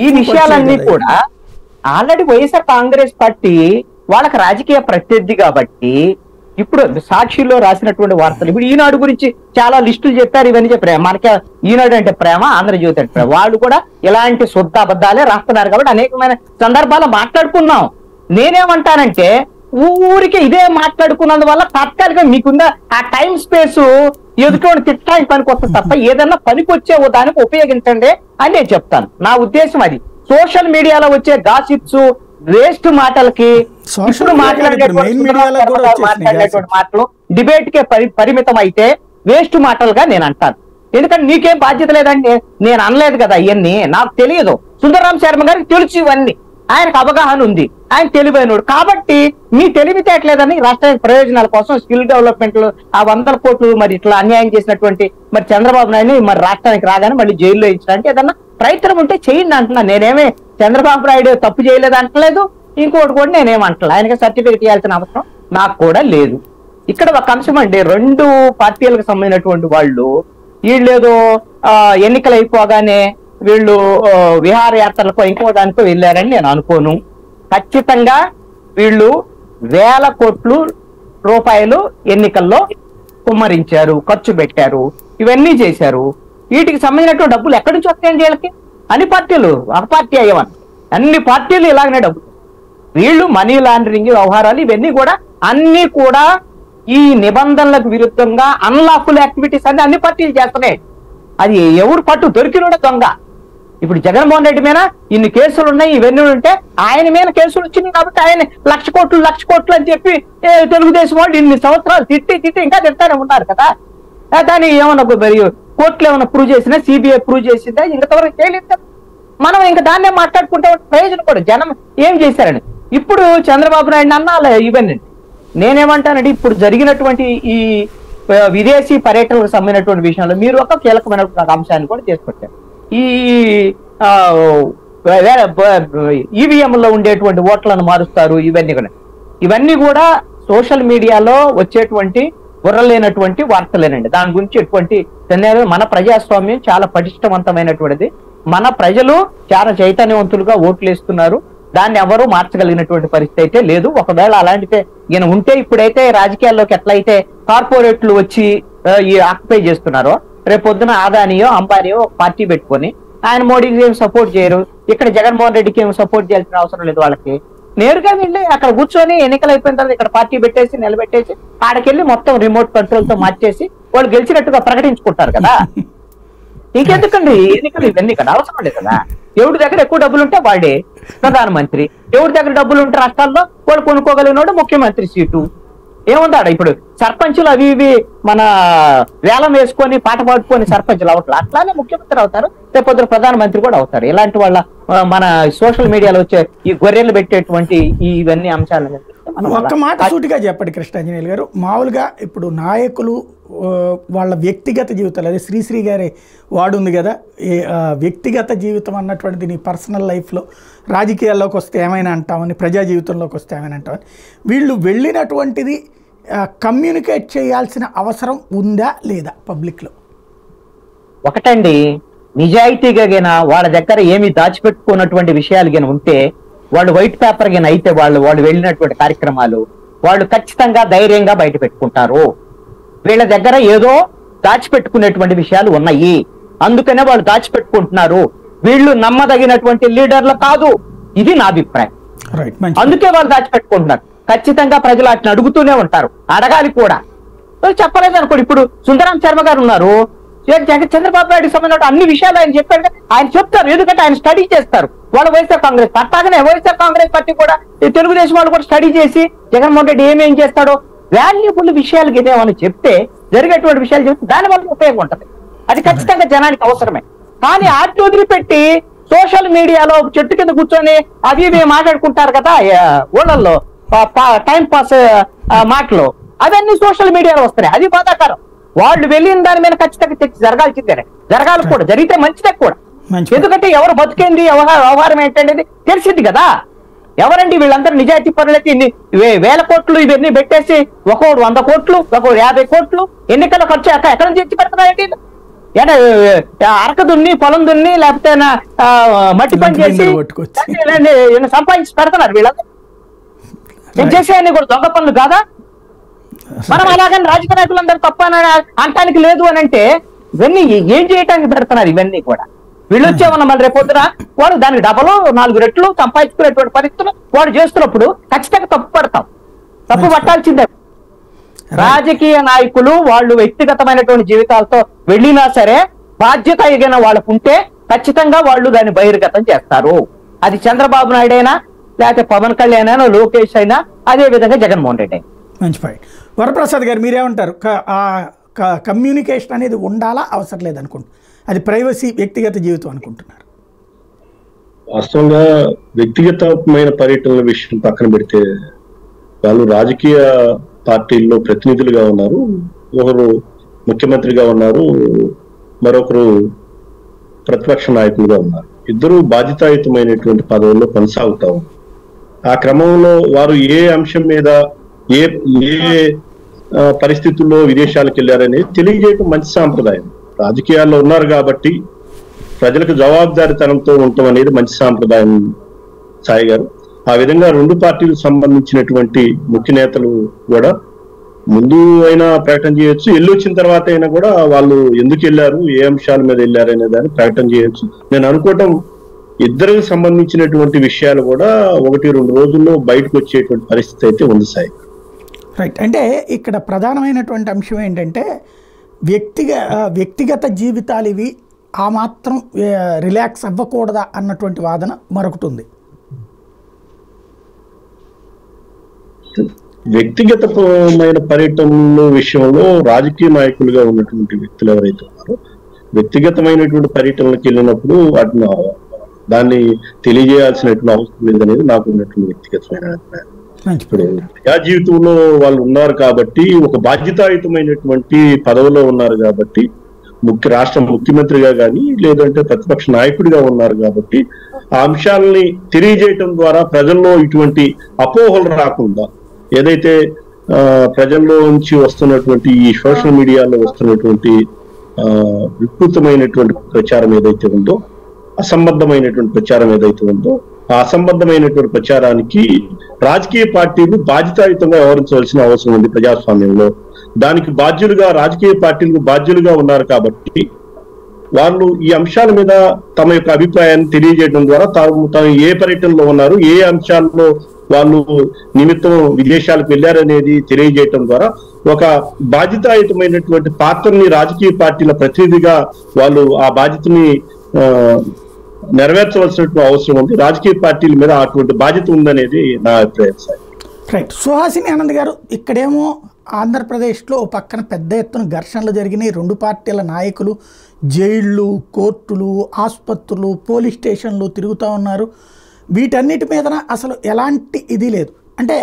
ఈ విషయాలన్నీ కూడా ఆల్రెడీ వైఎస్ఆర్ కాంగ్రెస్ పార్టీ వాళ్ళకి రాజకీయ ప్రత్యర్థి కాబట్టి ఇప్పుడు సాక్షిలో రాసినటువంటి వార్తలు, ఇప్పుడు ఈనాడు గురించి చాలా లిస్టులు చెప్పారు, ఇవన్నీ చెప్పారు. మనకి ఈనాడు అంటే ప్రేమ, ఆంధ్రజ్యోతి అంటే ప్రేమ, వాళ్ళు కూడా ఇలాంటి శుద్ధ అబద్ధాలే రాస్తున్నారు కాబట్టి అనేకమైన సందర్భాలు మాట్లాడుకున్నాం. నేనేమంటానంటే ఊరికి ఇదే మాట్లాడుకున్నందువల్ల తాత్కాలికంగా మీకున్న ఆ టైం స్పేస్ ఎదుటి తిట్టడానికి పనికి వస్తుంది తప్ప ఏదన్నా పనికొచ్చే దానికి ఉపయోగించండి అని నేను చెప్తాను. నా ఉద్దేశం అది. సోషల్ మీడియాలో వచ్చే గాసిప్స్, వేస్ట్ మాటలకి, ఇప్పుడు మాట్లాడేటువంటి మాటలు డిబేట్ కే పరిమితం అయితే వేస్ట్ మాటలుగా నేను అంటాను. ఎందుకంటే నీకేం బాధ్యత లేదండి, నేను అనలేదు కదా ఇవన్నీ, నాకు తెలియదు. సుందరరామ శర్మ గారికి తెలుసు ఇవన్నీ, ఆయనకు అవగాహన ఉంది, ఆయన తెలివైనడు కాబట్టి మీ తెలివితేటలేదని రాష్ట్రానికి ప్రయోజనాల కోసం స్కిల్ డెవలప్మెంట్ ఆ 100 కోట్లు మరి ఇట్లా అన్యాయం చేసినటువంటి మరి చంద్రబాబు నాయుడు మరి రాష్ట్రానికి రాగానే మళ్ళీ జైల్లో ఇచ్చడానికి ఏదన్నా ప్రయత్నం ఉంటే చేయండి అంటున్నా. నేనేమే చంద్రబాబు నాయుడు తప్పు చేయలేదు అంటలేదు, ఇంకోటి కూడా నేనేమంటలే. ఆయనకి సర్టిఫికెట్ ఇవ్వాల్సిన అవసరం నాకు కూడా లేదు. ఇక్కడ ఒక అంశం అండి, 2 పార్టీలకు సంబంధించినటువంటి వాళ్ళు వీళ్ళేదో ఎన్నికలు అయిపోగానే వీళ్ళు విహారయాత్రలకో ఇంకో దానికో వెళ్ళారని నేను అనుకోను. ఖచ్చితంగా వీళ్ళు వేల కోట్లు రూపాయలు ఎన్నికల్లో కుమ్మరించారు, ఖర్చు పెట్టారు, ఇవన్నీ చేశారు. వీటికి సంబంధించినటువంటి డబ్బులు ఎక్కడి నుంచి వస్తాయండి వీళ్ళకి? అన్ని పార్టీలు, ఒక పార్టీ అయ్యవని అన్ని పార్టీలు ఇలాగనే డబ్బులు. వీళ్ళు మనీ లాండరింగ్ వ్యవహారాలు ఇవన్నీ కూడా అన్ని కూడా ఈ నిబంధనలకు విరుద్ధంగా అన్లాఫుల్ యాక్టివిటీస్ అన్ని అన్ని పార్టీలు చేస్తున్నాయి. అది ఎవరు పట్టు దొరికినోడే దొంగ. ఇప్పుడు జగన్మోహన్ రెడ్డి మీద ఇన్ని కేసులు ఉన్నాయి, ఇవన్నీ ఉంటే ఆయన మీద కేసులు వచ్చినాయి కాబట్టి ఆయన 1,00,00,000 కోట్లు అని చెప్పి తెలుగుదేశం వాళ్ళు ఇన్ని సంవత్సరాలు తిట్టి ఇంకా తిడతానే ఉన్నారు కదా. దాన్ని ఏమన్నా మరి కోర్టులు ఏమైనా ప్రూవ్ చేసినా, సిబిఐ ప్రూవ్ చేసిందా? ఇంతవరకు చేయలేదు కదా. మనం ఇంకా దాన్నే మాట్లాడుకుంటే ప్రయోజనం కూడా. జనం ఏం చేశారని ఇప్పుడు చంద్రబాబు నాయుడు అన్నా ఇవన్నీ. నేనేమంటానండి, ఇప్పుడు జరిగినటువంటి ఈ విదేశీ పర్యటనకు సంబంధించినటువంటి విషయంలో మీరు ఒక కీలకమైన అంశాన్ని కూడా తీసుకొచ్చారు. ఈ ఈవీఎంలో ఉండేటువంటి ఓట్లను మారుస్తారు, ఇవన్నీ కూడా సోషల్ మీడియాలో వచ్చేటువంటి బుర్రలేనటువంటి వార్తలేనండి. దాని గురించి ఎటువంటి మన ప్రజాస్వామ్యం చాలా పటిష్టవంతమైనటువంటిది. మన ప్రజలు చాలా చైతన్యవంతులుగా ఓట్లు వేస్తున్నారు. దాన్ని ఎవరు మార్చగలిగినటువంటి పరిస్థితి అయితే లేదు. ఒకవేళ అలాంటితే ఈయన ఉంటే ఇప్పుడైతే రాజకీయాల్లోకి ఎట్లయితే కార్పొరేట్లు వచ్చి ఆక్యుపై చేస్తున్నారో, రేపొద్దున ఆదానియో అంబానియో పార్టీ పెట్టుకొని ఆయన మోడీకి ఏం సపోర్ట్ చేయరు, ఇక్కడ జగన్మోహన్ రెడ్డికి ఏం సపోర్ట్ చేయాల్సిన అవసరం లేదు. వాళ్ళకి నేరుగా వెళ్ళి అక్కడ కూర్చొని ఎన్నికలు అయిపోయిన తర్వాత ఇక్కడ పార్టీ పెట్టేసి నిలబెట్టేసి ఆడకెళ్ళి మొత్తం రిమోట్ కంట్రోల్ తో మార్చేసి వాళ్ళు గెలిచినట్టుగా ప్రకటించుకుంటారు కదా. ఇంకెందుకండి ఎన్నికలు? ఇవన్నీ కదా అవసరం లేదు కదా. ఎవరి దగ్గర ఎక్కువ డబ్బులు ఉంటే వాడే ప్రధానమంత్రి, ఎవరి దగ్గర డబ్బులు ఉంటే రాష్ట్రాల్లో వాళ్ళు కొనుక్కోగలిగినోడు ముఖ్యమంత్రి సీటు. ఏముందాడ ఇప్పుడు సర్పంచులు అవి ఇవి మన వేలం వేసుకొని పాట పాడుకొని సర్పంచులు అవట్లా, అట్లానే ముఖ్యమంత్రి అవుతారు, రేపొద్దు ప్రధానమంత్రి కూడా అవుతారు. ఇలాంటి వాళ్ళ మన సోషల్ మీడియాలో వచ్చే ఈ గొర్రెలు పెట్టేటువంటి ఇవన్నీ అంశాలు ఒక్క మాట సూటిగా చెప్పండి కృష్ణాంజనేయులు గారు. మామూలుగా ఇప్పుడు నాయకులు వాళ్ళ వ్యక్తిగత జీవితాలు, అదే శ్రీశ్రీ గారి వాడుంది కదా, వ్యక్తిగత జీవితం అన్నటువంటిది నీ పర్సనల్ లైఫ్లో రాజకీయాల్లోకి వస్తే ఏమైనా అంటామని, ప్రజా జీవితంలోకి వస్తే ఏమైనా అంటామని, వీళ్ళు వెళ్ళినటువంటిది కమ్యూనికేట్ చేయాల్సిన అవసరం ఉందా లేదా పబ్లిక్లో? ఒకటండి, నిజాయితీగా గిన వాళ్ళ దగ్గర ఏమి దాచిపెట్టుకున్నటువంటి విషయాలు గిన ఉంటే, వాళ్ళు వైట్ పేపర్ గిన అయితే వాళ్ళు వెళ్ళినటువంటి కార్యక్రమాలు వాళ్ళు ఖచ్చితంగా ధైర్యంగా బయట పెట్టుకుంటారు. వీళ్ళ దగ్గర ఏదో దాచిపెట్టుకునేటువంటి విషయాలు ఉన్నాయి, అందుకనే వాళ్ళు దాచిపెట్టుకుంటున్నారు. వీళ్ళు నమ్మదగినటువంటి లీడర్లు కాదు, ఇది నా అభిప్రాయం. అందుకే వాళ్ళు దాచిపెట్టుకుంటున్నారు. ఖచ్చితంగా ప్రజలు వాటిని అడుగుతూనే ఉంటారు, అడగాలి కూడా. చెప్పలేదు అనుకోండి, ఇప్పుడు సుందరాం శర్మ గారు ఉన్నారు, చంద్రబాబు నాయుడుకి సంబంధించిన అన్ని విషయాలు ఆయన చెప్పారు, ఆయన చెప్తారు, ఎందుకంటే ఆయన స్టడీ చేస్తారు. వాళ్ళు వైఎస్ఆర్ కాంగ్రెస్ అట్లాగనే వైఎస్ఆర్ కాంగ్రెస్ పార్టీ కూడా తెలుగుదేశం వాళ్ళు కూడా స్టడీ చేసి జగన్మోహన్ రెడ్డి ఏమేం చేస్తాడో వాల్యుబుల్ విషయాలు ఏమని చెప్తే, జరిగేటువంటి విషయాలు చెప్తే దానివల్ల ఉపయోగం ఉంటుంది. అది ఖచ్చితంగా జనానికి అవసరమే. కానీ ఆర్టీ వదిలిపెట్టి సోషల్ మీడియాలో చెట్టు కింద కూర్చొని అవి ఇవి మాట్లాడుకుంటారు కదా ఊళ్ళల్లో, టైం పాస్ మాటలు, అవన్నీ సోషల్ మీడియాలో వస్తున్నాయి. అది బాధాకరం. వాళ్ళు వెళ్ళిన దాని మీద ఖచ్చితంగా తెచ్చి జరగాల్సిందే, జరగాలి కూడా, జరిగితే మంచిదే కూడా. ఎందుకంటే ఎవరు బతికేంది, వ్యవహారం ఏంటనేది తెలిసింది కదా. ఎవరండి వీళ్ళందరూ నిజాయితీ పరులకి ఇన్ని వేల కోట్లు ఇవన్నీ పెట్టేసి, ఒకడు 100 కోట్లు, ఒకడు 50 కోట్లు ఎన్నికల ఖర్చు ఎక్కడ నుంచి తెచ్చి పెడుతున్నాయండి? అరక దున్ని, పొలం దున్ని, లేకపోతే మట్టి పని చేసి సంపాదించి పెడుతున్నారు వీళ్ళందరూ. నేను చేసేవన్నీ కూడా దొంగ పనులు కాదా? మనం అలాగని రాజకీయ నాయకులందరూ తప్ప అనటానికి లేదు అని అంటే, ఇవన్నీ ఏం చేయటానికి పెడుతున్నారు? ఇవన్నీ కూడా వీళ్ళు వచ్చేమన్నా మళ్ళీ రేపొద్దున వాడు దానికి డబలు 4 రెట్లు సంపాదించుకునేటువంటి పరిస్థితులు వాడు చేస్తున్నప్పుడు ఖచ్చితంగా తప్పు పడతాం, తప్పు పట్టాల్సిందే. రాజకీయ నాయకులు వాళ్ళు వ్యక్తిగతమైనటువంటి జీవితాలతో వెళ్ళినా సరే బాధ్యత ఎగిన వాళ్ళకు ఉంటే ఖచ్చితంగా వాళ్ళు దాన్ని బహిర్గతం చేస్తారు. అది చంద్రబాబు నాయుడు అయినా, లేకపోతే పవన్ కళ్యాణ్ అయినా, లోకేష్ అయినా, అదే విధంగా జగన్మోహన్ రెడ్డి అయినా. మంచి పాయింట్. వరప్రసాద్ గారు మీరేమంటారు? కమ్యూనికేషన్ అనేది ఉండాలా, అవసరం లేదనుకుంటున్నారు? అది ప్రైవసీ, వ్యక్తిగత జీవితం అనుకుంటున్నారు? వాస్తవంగా వ్యక్తిగతమైన పర్యటనల విషయం పక్కన పెడితే, వాళ్ళు రాజకీయ పార్టీల్లో ప్రతినిధులుగా ఉన్నారు. ఒకరు ముఖ్యమంత్రిగా ఉన్నారు, మరొకరు ప్రతిపక్ష నాయకులుగా ఉన్నారు. ఇద్దరు బాధ్యతాయుతమైనటువంటి పదవుల్లో కొనసాగుతా ఉన్నారు. ఆ క్రమంలో వారు ఏ అంశం మీద ఏ పరిస్థితుల్లో విదేశాలకు వెళ్ళారనేది తెలియజేయడం మంచి సాంప్రదాయం. రాజకీయాల్లో ఉన్నారు కాబట్టి ప్రజలకు జవాబుదారీతనంతో ఉండటం అనేది మంచి సాంప్రదాయం సాయి గారు. ఆ విధంగా 2 పార్టీలకు సంబంధించినటువంటి ముఖ్య నేతలు కూడా ముందు అయినా ప్రకటన చేయొచ్చు, వెళ్ళొచ్చిన తర్వాత అయినా కూడా వాళ్ళు ఎందుకు వెళ్ళారు, ఏ అంశాల మీద వెళ్ళారు అనే దాన్ని ప్రకటన చేయొచ్చు. నేను అనుకోవటం ఇద్దరికి సంబంధించినటువంటి విషయాలు కూడా 1-2 రోజుల్లో బయటకు వచ్చేటువంటి పరిస్థితి అయితే ఉంది సాయి. రైట్. అంటే ఇక్కడ ప్రధానమైనటువంటి అంశం ఏంటంటే వ్యక్తిగత జీవితాలు ఇవి ఆ మాత్రం రిలాక్స్ అవ్వకూడదా అన్నటువంటి వాదన మరొకటి ఉంది. వ్యక్తిగతమైన పర్యటనల విషయంలో రాజకీయ నాయకులుగా ఉన్నటువంటి వ్యక్తులు ఎవరైతే ఉన్నారో వ్యక్తిగతమైనటువంటి పర్యటనలకు వెళ్ళినప్పుడు వాటిని దాన్ని తెలియజేయాల్సినటువంటి అవసరం లేదనేది నాకు ఉన్నటువంటి వ్యక్తిగతమైన అభిప్రాయం. ఇప్పుడు ప్రజా జీవితంలో వాళ్ళు ఉన్నారు కాబట్టి, ఒక బాధ్యతాయుతమైనటువంటి పదవిలో ఉన్నారు కాబట్టి, రాష్ట్ర ముఖ్యమంత్రిగా కానీ లేదంటే ప్రతిపక్ష నాయకుడిగా ఉన్నారు కాబట్టి ఆ అంశాలని తెలియజేయటం ద్వారా ప్రజల్లో ఇటువంటి అపోహలు రాకుండా, ఏదైతే ప్రజల్లో నుంచి వస్తున్నటువంటి ఈ సోషల్ మీడియాలో వస్తున్నటువంటి వికృతమైనటువంటి ప్రచారం ఏదైతే ఉందో, అసంబద్ధమైనటువంటి ప్రచారం ఏదైతే ఉందో, ఆ అసంబద్ధమైనటువంటి ప్రచారానికి రాజకీయ పార్టీలు బాధ్యతాయుతంగా వ్యవహరించవలసిన అవసరం ఉంది ప్రజాస్వామ్యంలో. దానికి బాధ్యులుగా రాజకీయ పార్టీలకు బాధ్యులుగా ఉన్నారు కాబట్టి వాళ్ళు ఈ అంశాల మీద తమ యొక్క అభిప్రాయాన్ని తెలియజేయడం ద్వారా తాము ఏ పర్యటనలో ఉన్నారు, ఏ అంశాల్లో వాళ్ళు నిమిత్తం విదేశాలకు వెళ్ళారనేది తెలియజేయటం ద్వారా ఒక బాధ్యతాయుతమైనటువంటి పాత్రని రాజకీయ పార్టీల ప్రతినిధిగా వాళ్ళు ఆ బాధ్యతని నెరవేర్చవలసినటువంటి అవసరం ఉంది. రాజకీయ పార్టీల మీద అటువంటి బాధ్యత ఉందనేది నా అభిప్రాయం సార్. రైట్. సుహాసిని ఆనంద్ గారు, ఇక్కడేమో ఆంధ్రప్రదేశ్లో పక్కన పెద్ద ఎత్తున ఘర్షణలు జరిగినాయి. 2 పార్టీల నాయకులు జైళ్ళు, కోర్టులు, ఆసుపత్రులు, పోలీస్ స్టేషన్లు తిరుగుతూ ఉన్నారు. వీటన్నిటి మీద అసలు ఎలాంటి ఇది లేదు. అంటే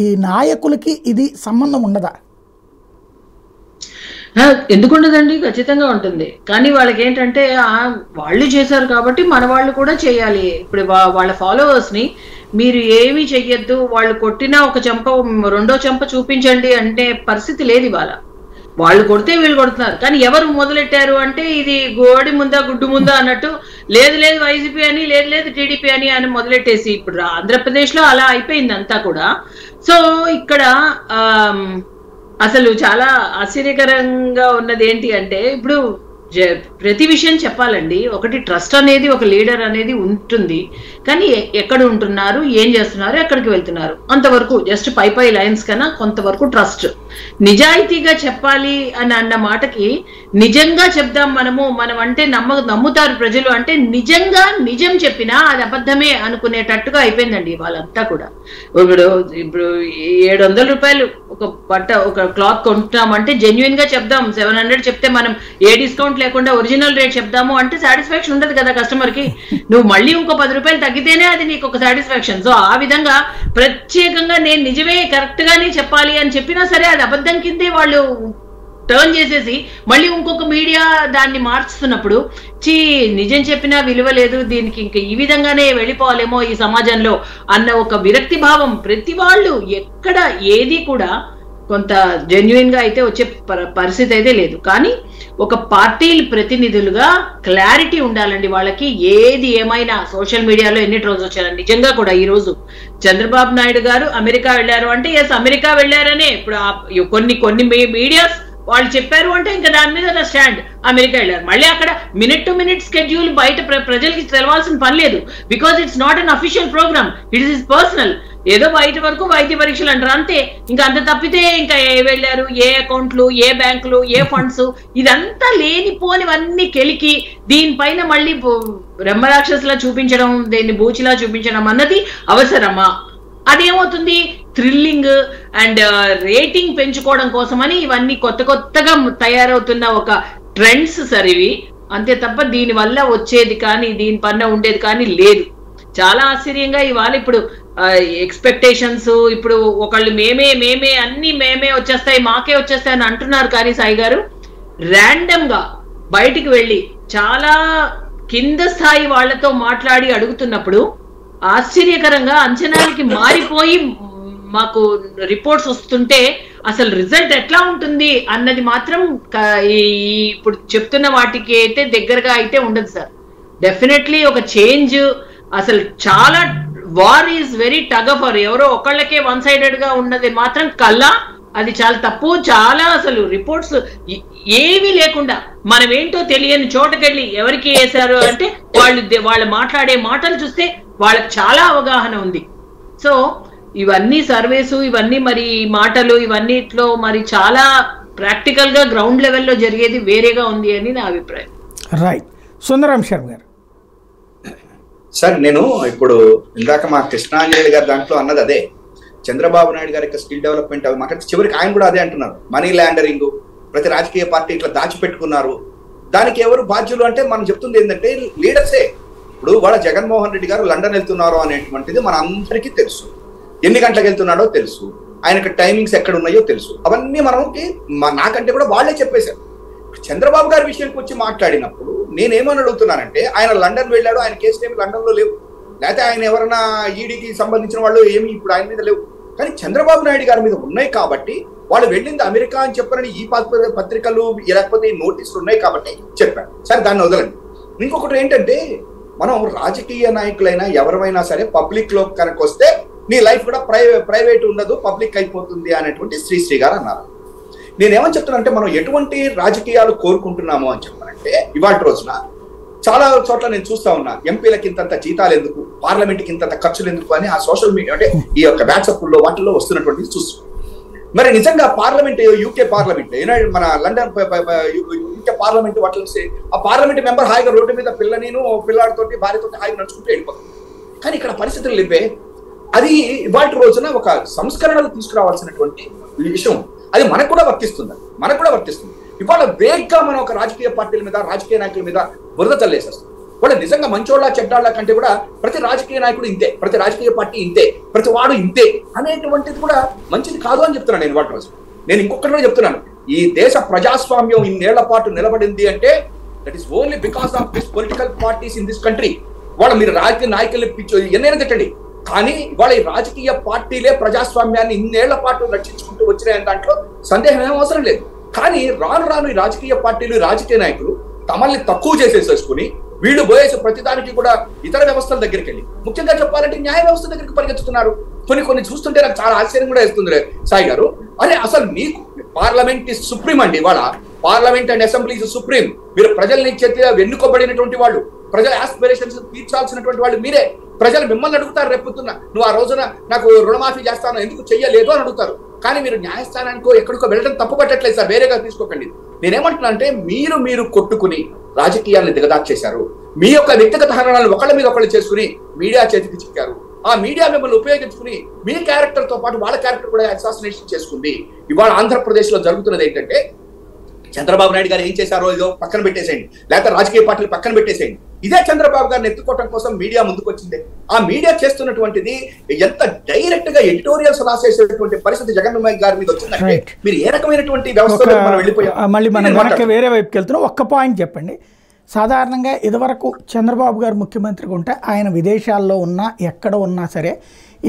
ఈ నాయకులకి ఇది సంబంధం ఉండదా? ఎందుకుండదండి, ఖచ్చితంగా ఉంటుంది. కానీ వాళ్ళకి ఏంటంటే వాళ్ళు చేశారు కాబట్టి మన వాళ్ళు కూడా చేయాలి. ఇప్పుడు వాళ్ళ ఫాలోవర్స్ ని మీరు ఏమీ చెయ్యొద్దు, వాళ్ళు కొట్టినా ఒక చెంప 2వ చెంప చూపించండి అంటే పరిస్థితి లేదు ఇవాళ. వాళ్ళు కొడితే వీళ్ళు కొడుతున్నారు. కానీ ఎవరు మొదలెట్టారు అంటే ఇది గోడి ముందా గుడ్డు ముందా అన్నట్టు, లేదు వైసీపీ అని, లేదు టీడీపీ అని మొదలెట్టేసి ఇప్పుడు ఆంధ్రప్రదేశ్ లో అలా అయిపోయింది అంతా కూడా. సో ఇక్కడ అసలు చాలా ఆశ్చర్యకరంగా ఉన్నది ఏంటి అంటే, ఇప్పుడు ప్రతి విషయం చెప్పాలండి. ఒకటి ట్రస్ట్ అనేది ఒక లీడర్ అనేది ఉంటుంది, కానీ ఎక్కడ ఉంటున్నారు, ఏం చేస్తున్నారు, ఎక్కడికి వెళ్తున్నారు అంతవరకు జస్ట్ పై లైన్స్ కన్నా కొంతవరకు ట్రస్ట్. నిజాయితీగా చెప్పాలి అని అన్న మాటకి నిజంగా చెప్దాం మనం అంటే నమ్ముతారు ప్రజలు అంటే నిజంగా నిజం చెప్పినా అది అబద్ధమే అనుకునేటట్టుగా అయిపోయిందండి వాళ్ళంతా కూడా. ఇప్పుడు 700 రూపాయలు ఒక క్లాత్ కొంటున్నామంటే జెన్యున్ గా చెప్దాం. 700 చెప్తే మనం ఏ డిస్కౌంట్ లేకుండా ఒరిజినల్ రేట్ చెప్దాము అంటే సాటిస్ఫాక్షన్ ఉండదు కదా కస్టమర్ కి. నువ్వు మళ్ళీ ఇంకో 10 రూపాయలు తగ్గితేనే అది నీకు ఒక సాటిస్ఫాక్షన్. సో ఆ విధంగా ప్రత్యేకంగా నేను నిజమే కరెక్ట్ గానే చెప్పాలి అని చెప్పినా సరే అది అబద్ధం కిందే వాళ్ళు టర్న్ చేసేసి మళ్ళీ ఇంకొక మీడియా దాన్ని మార్చుతున్నప్పుడు నిజం చెప్పినా విలువ లేదు, దీనికి ఇంకా ఈ విధంగానే వెళ్ళిపోవాలేమో ఈ సమాజంలో అన్న ఒక విరక్తి భావం ప్రతి వాళ్ళు ఎక్కడ ఏది కూడా కొంత జెన్యున్ గా అయితే వచ్చే పరిస్థితి అయితే లేదు. కానీ ఒక పార్టీ ప్రతినిధులుగా క్లారిటీ ఉండాలండి వాళ్ళకి. ఏది ఏమైనా సోషల్ మీడియాలో ఎన్ని ట్రోల్స్ వచ్చారండి నిజంగా కూడా. ఈ రోజు చంద్రబాబు నాయుడు గారు అమెరికా వెళ్ళారు అంటే ఎస్ అమెరికా వెళ్ళారనే ఇప్పుడు కొన్ని మీడియాస్ వాళ్ళు చెప్పారు అంటే ఇంకా దాని మీద స్టాండ్ అమెరికా వెళ్ళారు. మళ్ళీ అక్కడ మినిట్ టు మినిట్ స్కెడ్యూల్ బయట ప్రజలకి తెలవాల్సిన పని లేదు, because it's not an official program, it is personal. ఏదో బయట వరకు వైద్య పరీక్షలు అంటారు అంతే. ఇంకా అంత తప్పితే ఇంకా ఏ వెళ్ళారు, ఏ అకౌంట్లు, ఏ బ్యాంకులు, ఏ ఫండ్స్, ఇదంతా లేనిపోనివన్నీ కెలికి దీనిపైన మళ్ళీ బ్రహ్మరాక్షసులా చూపించడం, దీన్ని బూచిలా చూపించడం అన్నది అవసరమా? అదేమవుతుంది, థ్రిల్లింగ్ అండ్ రేటింగ్ పెంచుకోవడం కోసమని ఇవన్నీ కొత్తగా తయారవుతున్న ఒక ట్రెండ్స్ సార్ ఇవి. అంతే తప్ప దీని వల్ల వచ్చేది కానీ దీని పైన ఉండేది కానీ లేదు. చాలా ఆశ్చర్యంగా ఇవాళ ఇప్పుడు ఎక్స్పెక్టేషన్స్ ఇప్పుడు ఒకళ్ళు మేమే అన్ని మేమే వచ్చేస్తాయి మాకే వచ్చేస్తాయి అని అంటున్నారు. కానీ సాయి గారు ర్యాండమ్ గా బయటికి వెళ్ళి చాలా కింద స్థాయి వాళ్లతో మాట్లాడి అడుగుతున్నప్పుడు ఆశ్చర్యకరంగా అంచనాలకి మారిపోయి మాకు రిపోర్ట్స్ వస్తుంటే అసలు రిజల్ట్ ఎట్లా ఉంటుంది అన్నది మాత్రం ఇప్పుడు చెప్తున్న వాటికి అయితే దగ్గరగా అయితే ఉండదు సార్. డెఫినెట్లీ ఒక చేంజ్ అసలు చాలా war is very tug of war. ఎవరో ఒకళ్ళకే వన్ సైడెడ్ గా ఉన్నది మాత్రం కల్లా అది చాలా తప్పు. చాలా అసలు రిపోర్ట్స్ ఏమీ లేకుండా మనం ఏంటో తెలియని చోటకెళ్ళి ఎవరికి వేశారు అంటే వాళ్ళు మాట్లాడే మాటలు చూస్తే వాళ్ళకి చాలా అవగాహన ఉంది. సో ఇవన్నీ సర్వేసు ఇవన్నీ మరి మాటలు ఇవన్నిట్లో మరి చాలా ప్రాక్టికల్ గా గ్రౌండ్ లెవెల్లో జరిగేది వేరేగా ఉంది అని నా అభిప్రాయం. రైట్. సుందరం శర్మ గారు. సార్ నేను ఇప్పుడు ఇందాక మా కృష్ణాంజలి గారు దాంట్లో అన్నది అదే, చంద్రబాబు నాయుడు గారి యొక్క స్కిల్ డెవలప్మెంట్ అవి మాట్లాడితే చివరికి ఆయన కూడా అదే అంటున్నారు. మనీ ల్యాండరింగ్ ప్రతి రాజకీయ పార్టీ ఇట్లా దాచిపెట్టుకున్నారు, దానికి ఎవరు బాధ్యులు అంటే మనం చెప్తుంది ఏంటంటే లీడర్సే. ఇప్పుడు వాళ్ళ జగన్మోహన్ రెడ్డి గారు లండన్ వెళ్తున్నారు అనేటువంటిది మన అందరికీ తెలుసు, ఎన్ని గంటలకు వెళ్తున్నాడో తెలుసు, ఆయనకు టైమింగ్స్ ఎక్కడ ఉన్నాయో తెలుసు, అవన్నీ మనకి నాకంటే కూడా వాళ్ళే చెప్పేశారు. చంద్రబాబు గారి విషయానికి వచ్చి మాట్లాడినప్పుడు నేనేమని అడుగుతున్నానంటే ఆయన లండన్ వెళ్ళాడు, ఆయన కేసులు ఏమి లండన్ లో లేవు, లేకపోతే ఆయన ఎవరైనా ఈడీకి సంబంధించిన వాళ్ళు ఏమి ఇప్పుడు ఆయన మీద లేవు, కానీ చంద్రబాబు నాయుడు గారి మీద ఉన్నాయి కాబట్టి వాళ్ళు వెళ్ళింది అమెరికా అని చెప్పారని ఈ పత్రికలు లేకపోతే ఈ నోటీసులు ఉన్నాయి కాబట్టి చెప్పారు. సరే దాన్ని వదలండి. ఇంకొకటి ఏంటంటే మనం రాజకీయ నాయకులైనా ఎవరైనా సరే పబ్లిక్ లో కనుక వస్తే నీ లైఫ్ కూడా ప్రైవేట్ ఉండదు, పబ్లిక్ అయిపోతుంది అనేటువంటి శ్రీశ్రీ గారు అన్నారు. నేనేమని చెప్తున్నానంటే మనం ఎటువంటి రాజకీయాలు కోరుకుంటున్నాము అని చెప్పానంటే ఇవాళ రోజున చాలా చోట్ల నేను చూస్తా ఉన్నా ఎంపీలకి ఇంతంత జీతాలు ఎందుకు, పార్లమెంట్కి ఇంతంత ఖర్చులు ఎందుకు అని ఆ సోషల్ మీడియా అంటే ఈ యొక్క వాట్సాప్లో వాటిల్లో వస్తున్నటువంటిది చూస్తున్నాం. మరి నిజంగా పార్లమెంట్ యూకే పార్లమెంట్ మన లండన్ యూకే పార్లమెంట్ వాటిలో ఆ పార్లమెంట్ మెంబర్ హాయిగా రోడ్డు మీద పిల్లాడితోటి భార్యతోటి హాయిగా నడుచుకుంటూ వెళ్ళిపోతుంది. కానీ ఇక్కడ పరిస్థితులు లేవే. అది ఇవాళ రోజున ఒక సంస్కరణలు తీసుకురావాల్సినటువంటి విషయం, అది మనకు కూడా వర్తిస్తుంది. ఇవాళ వేగ్గా మనం ఒక రాజకీయ పార్టీల మీద రాజకీయ నాయకుల మీద బురద చల్లేసేస్తాం. వాళ్ళు నిజంగా మంచోళ్ళ చెడ్డాళ్ళ కంటే కూడా ప్రతి రాజకీయ నాయకుడు ఇంతే, ప్రతి రాజకీయ పార్టీ ఇంతే, ప్రతి వాడు ఇంతే అనేటువంటిది కూడా మంచిది కాదు అని చెప్తున్నాను నేను ఇవాళ రోజు. నేను ఇంకొకటి కూడా చెప్తున్నాను, ఈ దేశ ప్రజాస్వామ్యం ఇన్నేళ్ల పాటు నిలబడింది అంటే that is only because of this political parties in this country. వాళ్ళ మీరు రాజకీయ నాయకులు ఎన్నైనా తిట్టండి, కానీ వాళ్ళ ఈ రాజకీయ పార్టీలే ప్రజాస్వామ్యాన్ని ఇన్నేళ్ల పాటు రక్షించుకుంటూ వచ్చినాయని దాంట్లో సందేహం ఏం అవసరం లేదు. కానీ రాను ఈ రాజకీయ పార్టీలు రాజకీయ నాయకులు తమల్ని తక్కువ చేసేసుకుని వీళ్ళు పోయేసి ప్రతిదానికి కూడా ఇతర వ్యవస్థల దగ్గరికి వెళ్ళి, ముఖ్యంగా చెప్పాలంటే న్యాయ వ్యవస్థ దగ్గరికి పరిగెత్తుతున్నారు. కొన్ని చూస్తుంటే నాకు చాలా ఆశ్చర్యం కూడా వేస్తుంది సాయి గారు. అరే అసలు మీకు పార్లమెంట్ ఇస్ సుప్రీం అండి. ఇవాళ parliament and assembly is supreme. మీరు ప్రజల్ని ఎన్నుకోబడినటువంటి వాళ్ళు, ప్రజల ఆస్పిరేషన్స్ తీర్చాల్సినటువంటి వాళ్ళు మీరే. ప్రజలు మిమ్మల్ని అడుగుతారు రేపు పొద్దున్న, నువ్వు ఆ రోజున నాకు రుణమాఫీ చేస్తాను ఎందుకు చెయ్యలేదు అని అడుగుతారు. కానీ మీరు న్యాయస్థానానికో ఎక్కడికో వెళ్ళడం తప్పు పట్టట్లేదు సార్, వేరేగా తీసుకోకండి. నేనేమంటున్నా అంటే మీరు కొట్టుకుని రాజకీయాలను దిగదార్చేశారు. మీ యొక్క వ్యక్తిగత హరణాలను ఒకళ్ళ మీద ఒకళ్ళు చేసుకుని మీడియా చేతికి చిక్కారు. ఆ మీడియా మిమ్మల్ని ఉపయోగించుకుని మీ క్యారెక్టర్ తో పాటు వాళ్ళ క్యారెక్టర్ కూడా అసాసినేషన్ చేసుకుంది. ఇవాళ ఆంధ్రప్రదేశ్ లో జరుగుతున్నది ఏంటంటే, చంద్రబాబు నాయుడు గారు ఏం చేశారో ఏదో పక్కన పెట్టేసేయండి, లేకపోతే రాజకీయ పార్టీలు పక్కన పెట్టేసేయండి. ఇదే చంద్రబాబు గారిని ఎత్తుకోవడం కోసం మీడియా ముందుకు వచ్చింది. ఆ మీడియా చేస్తున్నటువంటిది ఎంత డైరెక్ట్ గా ఎడిటోరియల్స్ రాసేసేటువంటి పరిస్థితి జగన్మోహన్ గారి మీద వచ్చిందంటే మీరు ఏ రకమైనటువంటి వ్యవస్థలో మనం వెళ్ళిపోయాం. మళ్ళీ మనం వేరే వైపుకి వెళ్తున్నాం. ఒక్క పాయింట్ చెప్పండి. సాధారణంగా ఇదివరకు చంద్రబాబు గారు ముఖ్యమంత్రిగా ఉంటే ఆయన విదేశాల్లో ఉన్నా ఎక్కడ ఉన్నా సరే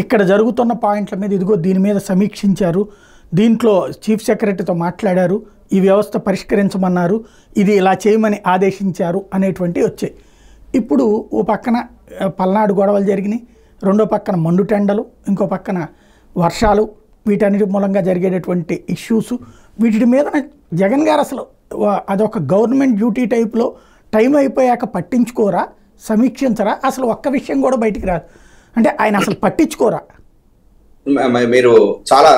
ఇక్కడ జరుగుతున్న పాయింట్ల మీద ఇదిగో దీని మీద సమీక్షించారు, దీంట్లో చీఫ్ సెక్రటరీతో మాట్లాడారు, ఈ వ్యవస్థ పరిష్కరించమన్నారు, ఇది ఇలా చేయమని ఆదేశించారు అనేటువంటివి వచ్చాయి. ఇప్పుడు ఓ పక్కన పల్నాడు గొడవలు జరిగినాయి, రెండో పక్కన మండుటెండలు, ఇంకో పక్కన వర్షాలు, వీటన్నిటి మూలంగా జరిగేటటువంటి ఇష్యూస్, వీటి మీద జగన్ గారు అసలు అదొక గవర్నమెంట్ డ్యూటీ టైప్లో టైం అయిపోయాక పట్టించుకోరా, సమీక్షించరా, అసలు ఒక్క విషయం కూడా బయటికి రాదు. అంటే ఆయన అసలు పట్టించుకోరా? మీరు చాలా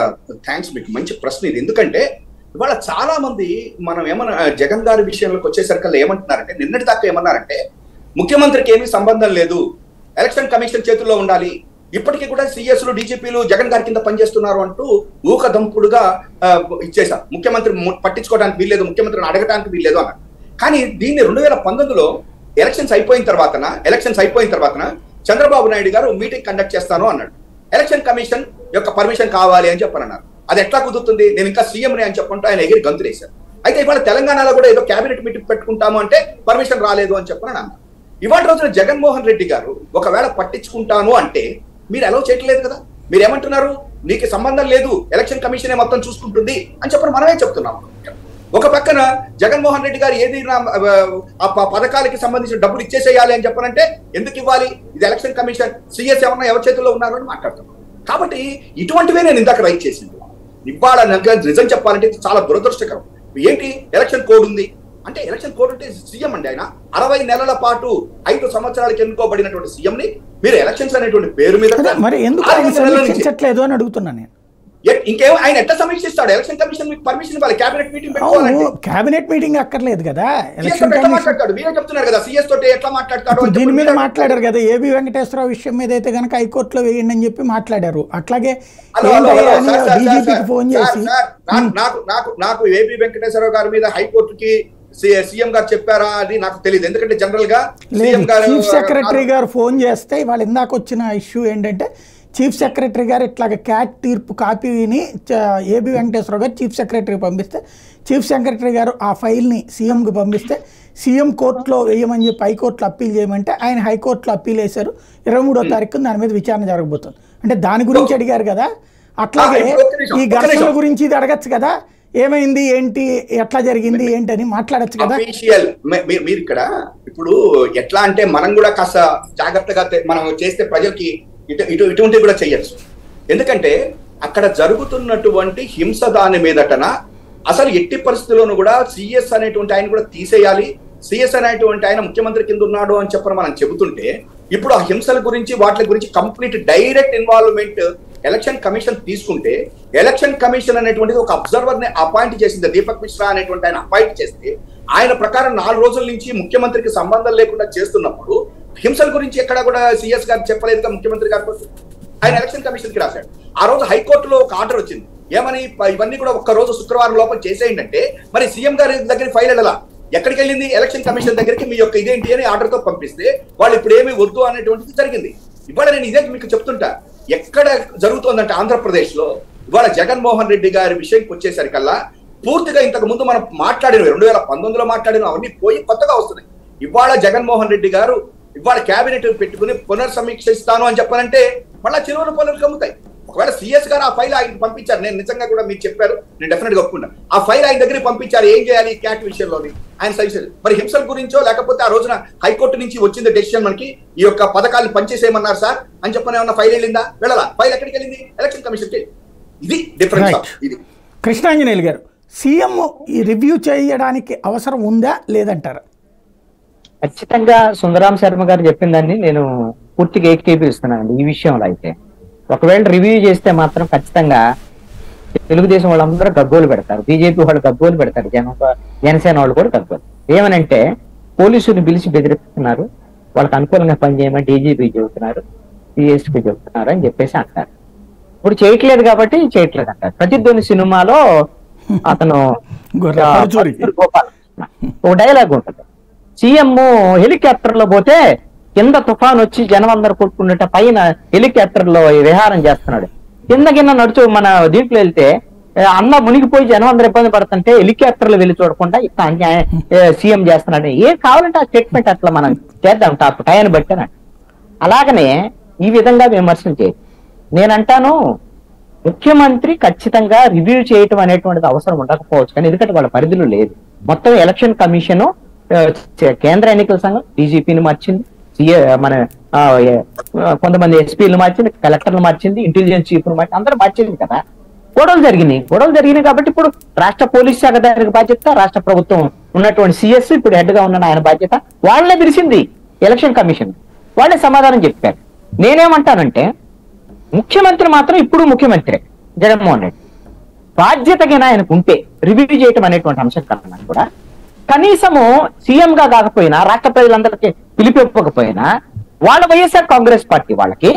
థ్యాంక్స్, మీకు మంచి ప్రశ్న ఇది. ఎందుకంటే ఇవాళ చాలా మంది మనం ఏమన్నా జగన్ గారి విషయంలోకి వచ్చేసరికి ఏమంటున్నారంటే, నిన్నటి దాకా ఏమన్నారంటే ముఖ్యమంత్రికి ఏమీ సంబంధం లేదు, ఎలక్షన్ కమిషన్ చేతుల్లో ఉండాలి, ఇప్పటికీ కూడా సిఎస్లు డీజీపీలు జగన్ గారి కింద పనిచేస్తున్నారు అంటూ ఊకదంపుడుగా ఇచ్చేశారు. ముఖ్యమంత్రి పట్టించుకోవడానికి వీల్లేదు, ముఖ్యమంత్రిని అడగడానికి వీల్లేదు అన్నారు. కానీ దీన్ని 2019లో ఎలక్షన్స్ అయిపోయిన తర్వాతన చంద్రబాబు నాయుడు గారు మీటింగ్ కండక్ట్ చేస్తాను అన్నాడు. ఎలక్షన్ కమిషన్ యొక్క పర్మిషన్ కావాలి అని చెప్పనన్నారు. అది ఎట్లా కుదురుతుంది, నేను ఇంకా సీఎంని అని చెప్పంటూ ఆయన ఎగిరి గంతులేశారు. అయితే ఇవాళ తెలంగాణలో కూడా ఏదో క్యాబినెట్ మీటింగ్ పెట్టుకుంటాము అంటే పర్మిషన్ రాలేదు అని చెప్పని అన్నారు. ఇవాళ రోజున జగన్మోహన్ రెడ్డి గారు ఒకవేళ పట్టించుకుంటాను అంటే మీరు అలౌ చేయట్లేదు కదా. మీరు ఏమంటున్నారు, నీకు సంబంధం లేదు, ఎలక్షన్ కమిషనే మొత్తం చూసుకుంటుంది అని చెప్పని మనమే చెప్తున్నాం. ఒక పక్కన జగన్మోహన్ రెడ్డి గారు ఏది ఆ పథకాలకి సంబంధించిన డబ్బులు ఇచ్చేసేయాలి అని చెప్పనంటే ఎందుకు ఇవ్వాలి, ఇది ఎలక్షన్ కమిషన్, సిఎస్ ఏమన్నా ఎవరి చేతుల్లో ఉన్నారు అని మాట్లాడుతున్నాం. కాబట్టి ఇటువంటివే నేను ఇందాక రైట్ చేసింది. ఇవాళ నిజం చెప్పాలంటే చాలా దురదృష్టకరం. ఏంటి ఎలక్షన్ కోడ్ ఉంది అంటే, ఎలక్షన్ కోడ్ అంటే సీఎం అండి, ఆయన 60 నెలల పాటు 5 సంవత్సరాలకు ఎన్నుకోబడినటువంటి సీఎం ని మీరు ఎలక్షన్స్ అనేటువంటి పేరు మీద మరి ఎందుకు సమీక్షించట్లేదు అని అడుగుతున్నా నేను. ఇంకేమో ఆయన ఎట్లా సమీక్షిస్తాడు? ఎలక్షన్ కమిషన్ మీకు పర్మిషన్ ఇవ్వాలి, క్యాబినెట్ మీటింగ్ పెట్టుకోవాలంటే. క్యాబినెట్ మీటింగ్ అక్కర్లేదు కదా, ఎలక్షన్ మాట్లాడతాడు, మీరే చెప్తున్నారు కదా సిఎస్ తోటి ఎట్లా మాట్లాడతాడు. దీని మీద మాట్లాడారు కదా, ఏబి వెంకటేశ్వరరావు విషయం మీద అయితే కనుక హైకోర్టులో వేయండి అని చెప్పి మాట్లాడారు. అట్లాగే డీజీపీకి ఫోన్ చేసి నాకు ఏబి వెంకటేశ్వరరావు గారి మీద హైకోర్టుకి సీఎం గారు చెప్పారా అది నాకు తెలియదు. ఎందుకంటే జనరల్ గా చీఫ్ సెక్రటరీ గారు ఫోన్ చేస్తే వాళ్ళు ఇందాక వచ్చిన ఇష్యూ ఏంటంటే, చీఫ్ సెక్రటరీ గారు ఇట్లాగ క్యాట్ తీర్పు కాపీని ఏబి వెంకటేశ్వరరావు గారు చీఫ్ సెక్రటరీ పంపిస్తే, చీఫ్ సెక్రటరీ గారు ఆ ఫైల్ని సీఎంకి పంపిస్తే సీఎం కోర్టులో వేయమని చెప్పి హైకోర్టులో అప్పీల్ చేయమంటే ఆయన హైకోర్టులో అప్పీల్ వేశారు. 23వ తారీఖున దాని మీద విచారణ జరగబోతుంది. అంటే దాని గురించి అడిగారు కదా, అట్లాగే ఈ ఘర్షణ గురించి ఇది అడగచ్చు కదా, ఏమైంది ఏంటి ఎట్లా జరిగింది ఏంటి అని మాట్లాడచ్చు కదా. మీరు ఇక్కడ ఇప్పుడు ఎట్లా అంటే మనం కూడా కాస్త జాగ్రత్తగా మనం చేస్తే ప్రజలకి ఇటువంటివి కూడా చెయ్యొచ్చు. ఎందుకంటే అక్కడ జరుగుతున్నటువంటి హింస దాని మీదటన అసలు ఎట్టి పరిస్థితుల్లోనూ కూడా సిఎస్ అనేటువంటి ఆయన కూడా తీసేయాలి, సిఎస్ అనేటువంటి ఆయన ముఖ్యమంత్రి కింద ఉన్నాడు అని చెప్పని మనం చెబుతుంటే, ఇప్పుడు ఆ హింసల గురించి వాటి గురించి complete direct involvement election commission తీసుకుంటే, ఎలక్షన్ కమిషన్ అనేటువంటిది ఒక అబ్జర్వర్ ని అపాయింట్ చేసింది, దీపక్ మిశ్రా అనేటువంటి ఆయన అపాయింట్ చేస్తే, ఆయన ప్రకారం 4 రోజుల నుంచి ముఖ్యమంత్రికి సంబంధం లేకుండా చేస్తున్నప్పుడు హింసల గురించి ఎక్కడ కూడా సిఎస్ గారు చెప్పలేదుగా ముఖ్యమంత్రి గారి కోసం. ఆయన ఎలక్షన్ కమిషన్ కి రాశాడు. ఆ రోజు హైకోర్టులో ఒక ఆర్డర్ వచ్చింది, ఏమని ఇవన్నీ కూడా ఒక్క రోజు శుక్రవారం లోపల చేసేయండి అంటే, మరి సీఎం గారి దగ్గర ఫైల్ వెళ్ళాలా, ఎక్కడికి వెళ్ళింది? ఎలక్షన్ కమిషన్ దగ్గరికి మీ యొక్క ఇదేంటి అని ఆర్డర్ తో పంపిస్తే వాళ్ళు ఇప్పుడు ఏమీ వద్దు అనేటువంటిది జరిగింది. ఇవాళ నేను ఇదే మీకు చెప్తుంటా, ఎక్కడ జరుగుతోందంటే ఆంధ్రప్రదేశ్ లో ఇవాళ జగన్మోహన్ రెడ్డి గారి విషయంకి వచ్చేసరికల్లా పూర్తిగా ఇంతకు ముందు మనం మాట్లాడిన 2019లో మాట్లాడిన అవన్నీ పోయి కొత్తగా వస్తున్నాయి. ఇవాళ జగన్మోహన్ రెడ్డి గారు ఇవాళ క్యాబినెట్ పెట్టుకుని పునర్సమీక్షిస్తాను అని చెప్పాలంటే మళ్ళా చిలువలు పనులు కమ్ముతాయి. ఒకవేళ సిఎస్ గారు ఆ ఫైల్ ఆయనకి పంపించారు, నేను నిజంగా కూడా మీరు చెప్పారు, నేను డెఫినెట్ గా ఒప్పుకున్నా, ఆ ఫైల్ ఆయన దగ్గరికి పంపించారు. ఏం చేయాలి క్యాట్ విషయంలోని ఆయన సజెషన్, మరి హింసల గురించో లేకపోతే ఆ రోజున హైకోర్టు నుంచి వచ్చింది డెసిషన్, మనకి ఈ యొక్క పథకాలను పనిచేసేయమన్నారు సార్ అని చెప్పని ఏమన్నా ఫైల్ వెళ్ళిందా? వెళ్ళాలా? ఫైల్ ఎక్కడికి వెళ్ళింది? ఎలక్షన్ కమిషన్కి. ఇది డిఫరెన్స్. ఇది కృష్ణాంజనేయులు గారు సీఎం ఈ రివ్యూ చేయడానికి అవసరం ఉందా లేదంటారా? ఖచ్చితంగా సుందరాం శర్మ గారు చెప్పిందాన్ని నేను పూర్తిగా ఏకీభవిస్తున్నానండి ఈ విషయంలో. అయితే ఒకవేళ రివ్యూ చేస్తే మాత్రం ఖచ్చితంగా తెలుగుదేశం వాళ్ళందరూ గగ్గోలు పెడతారు, బీజేపీ వాళ్ళు గగ్గోలు పెడతారు, జనసేన వాళ్ళు కూడా గగ్గోలు. ఏమనంటే పోలీసుని పిలిచి బెదిరిస్తున్నారు, వాళ్ళకి అనుకూలంగా పనిచేయమని డీజీపీ చెబుతున్నారు, సిఎస్పీ చెబుతున్నారు అని చెప్పేసి అంటారు. ఇప్పుడు చేయట్లేదు కాబట్టి చేయట్లేదు అంటారు. ప్రతిధ్వని సినిమాలో అతను గోపాల్ ఒక డైలాగ్ ఉంటుంది, సీఎం హెలికాప్టర్ లో పోతే కింద తుఫాన్ వచ్చి జనం అందరు కొట్టుకున్నట్టు పైన హెలికాప్టర్ లో విహారం చేస్తున్నాడు, కింద నడుచు మన దీంట్లో వెళ్తే అన్న మునిగిపోయి జనం అందరు ఇబ్బంది పడుతుంటే హెలికాప్టర్ లో వెళ్ళి చూడకుండా ఇట్లా అన్యాయం సీఎం చేస్తున్నాడు. ఏం కావాలంటే ఆ స్టేట్మెంట్ అట్లా మనం చేద్దాం టైంని బట్టి. అలాగనే ఈ విధంగా విమర్శలు చేయాలి. నేనంటాను ముఖ్యమంత్రి ఖచ్చితంగా రివ్యూ చేయటం అనేటువంటిది అవసరం ఉండకపోవచ్చు, కానీ ఎందుకంటే వాళ్ళ పరిధిలో లేదు. మొత్తం ఎలక్షన్ కమిషన్, కేంద్ర ఎన్నికల సంఘం డీజీపీని మార్చింది, మన కొంతమంది ఎస్పీలు మార్చింది, కలెక్టర్లు మార్చింది, ఇంటెలిజెన్స్ చీఫ్లు మార్చింది, అందరూ మార్చింది కదా. గొడవలు జరిగినాయి కాబట్టి ఇప్పుడు రాష్ట్ర పోలీస్ శాఖ దానికి బాధ్యత, రాష్ట్ర ప్రభుత్వం ఉన్నటువంటి సిఎస్ ఇప్పుడు హెడ్ గా ఉన్న ఆయన బాధ్యత. వాళ్ళే పిలిచింది ఎలక్షన్ కమిషన్, వాళ్ళే సమాధానం చెప్పారు. నేనేమంటానంటే ముఖ్యమంత్రి మాత్రం ఇప్పుడు ముఖ్యమంత్రి జగన్మోహన్ రెడ్డి బాధ్యతగా ఆయనకు ఉంటే రివ్యూ చేయటం అనేటువంటి అంశం కన్నా కూడా కనీసము సీఎం గా కాకపోయినా రాష్ట్ర ప్రజలందరికీ పిలిపివ్వకపోయినా వాళ్ళ వైఎస్ఆర్ కాంగ్రెస్ పార్టీ వాళ్ళకి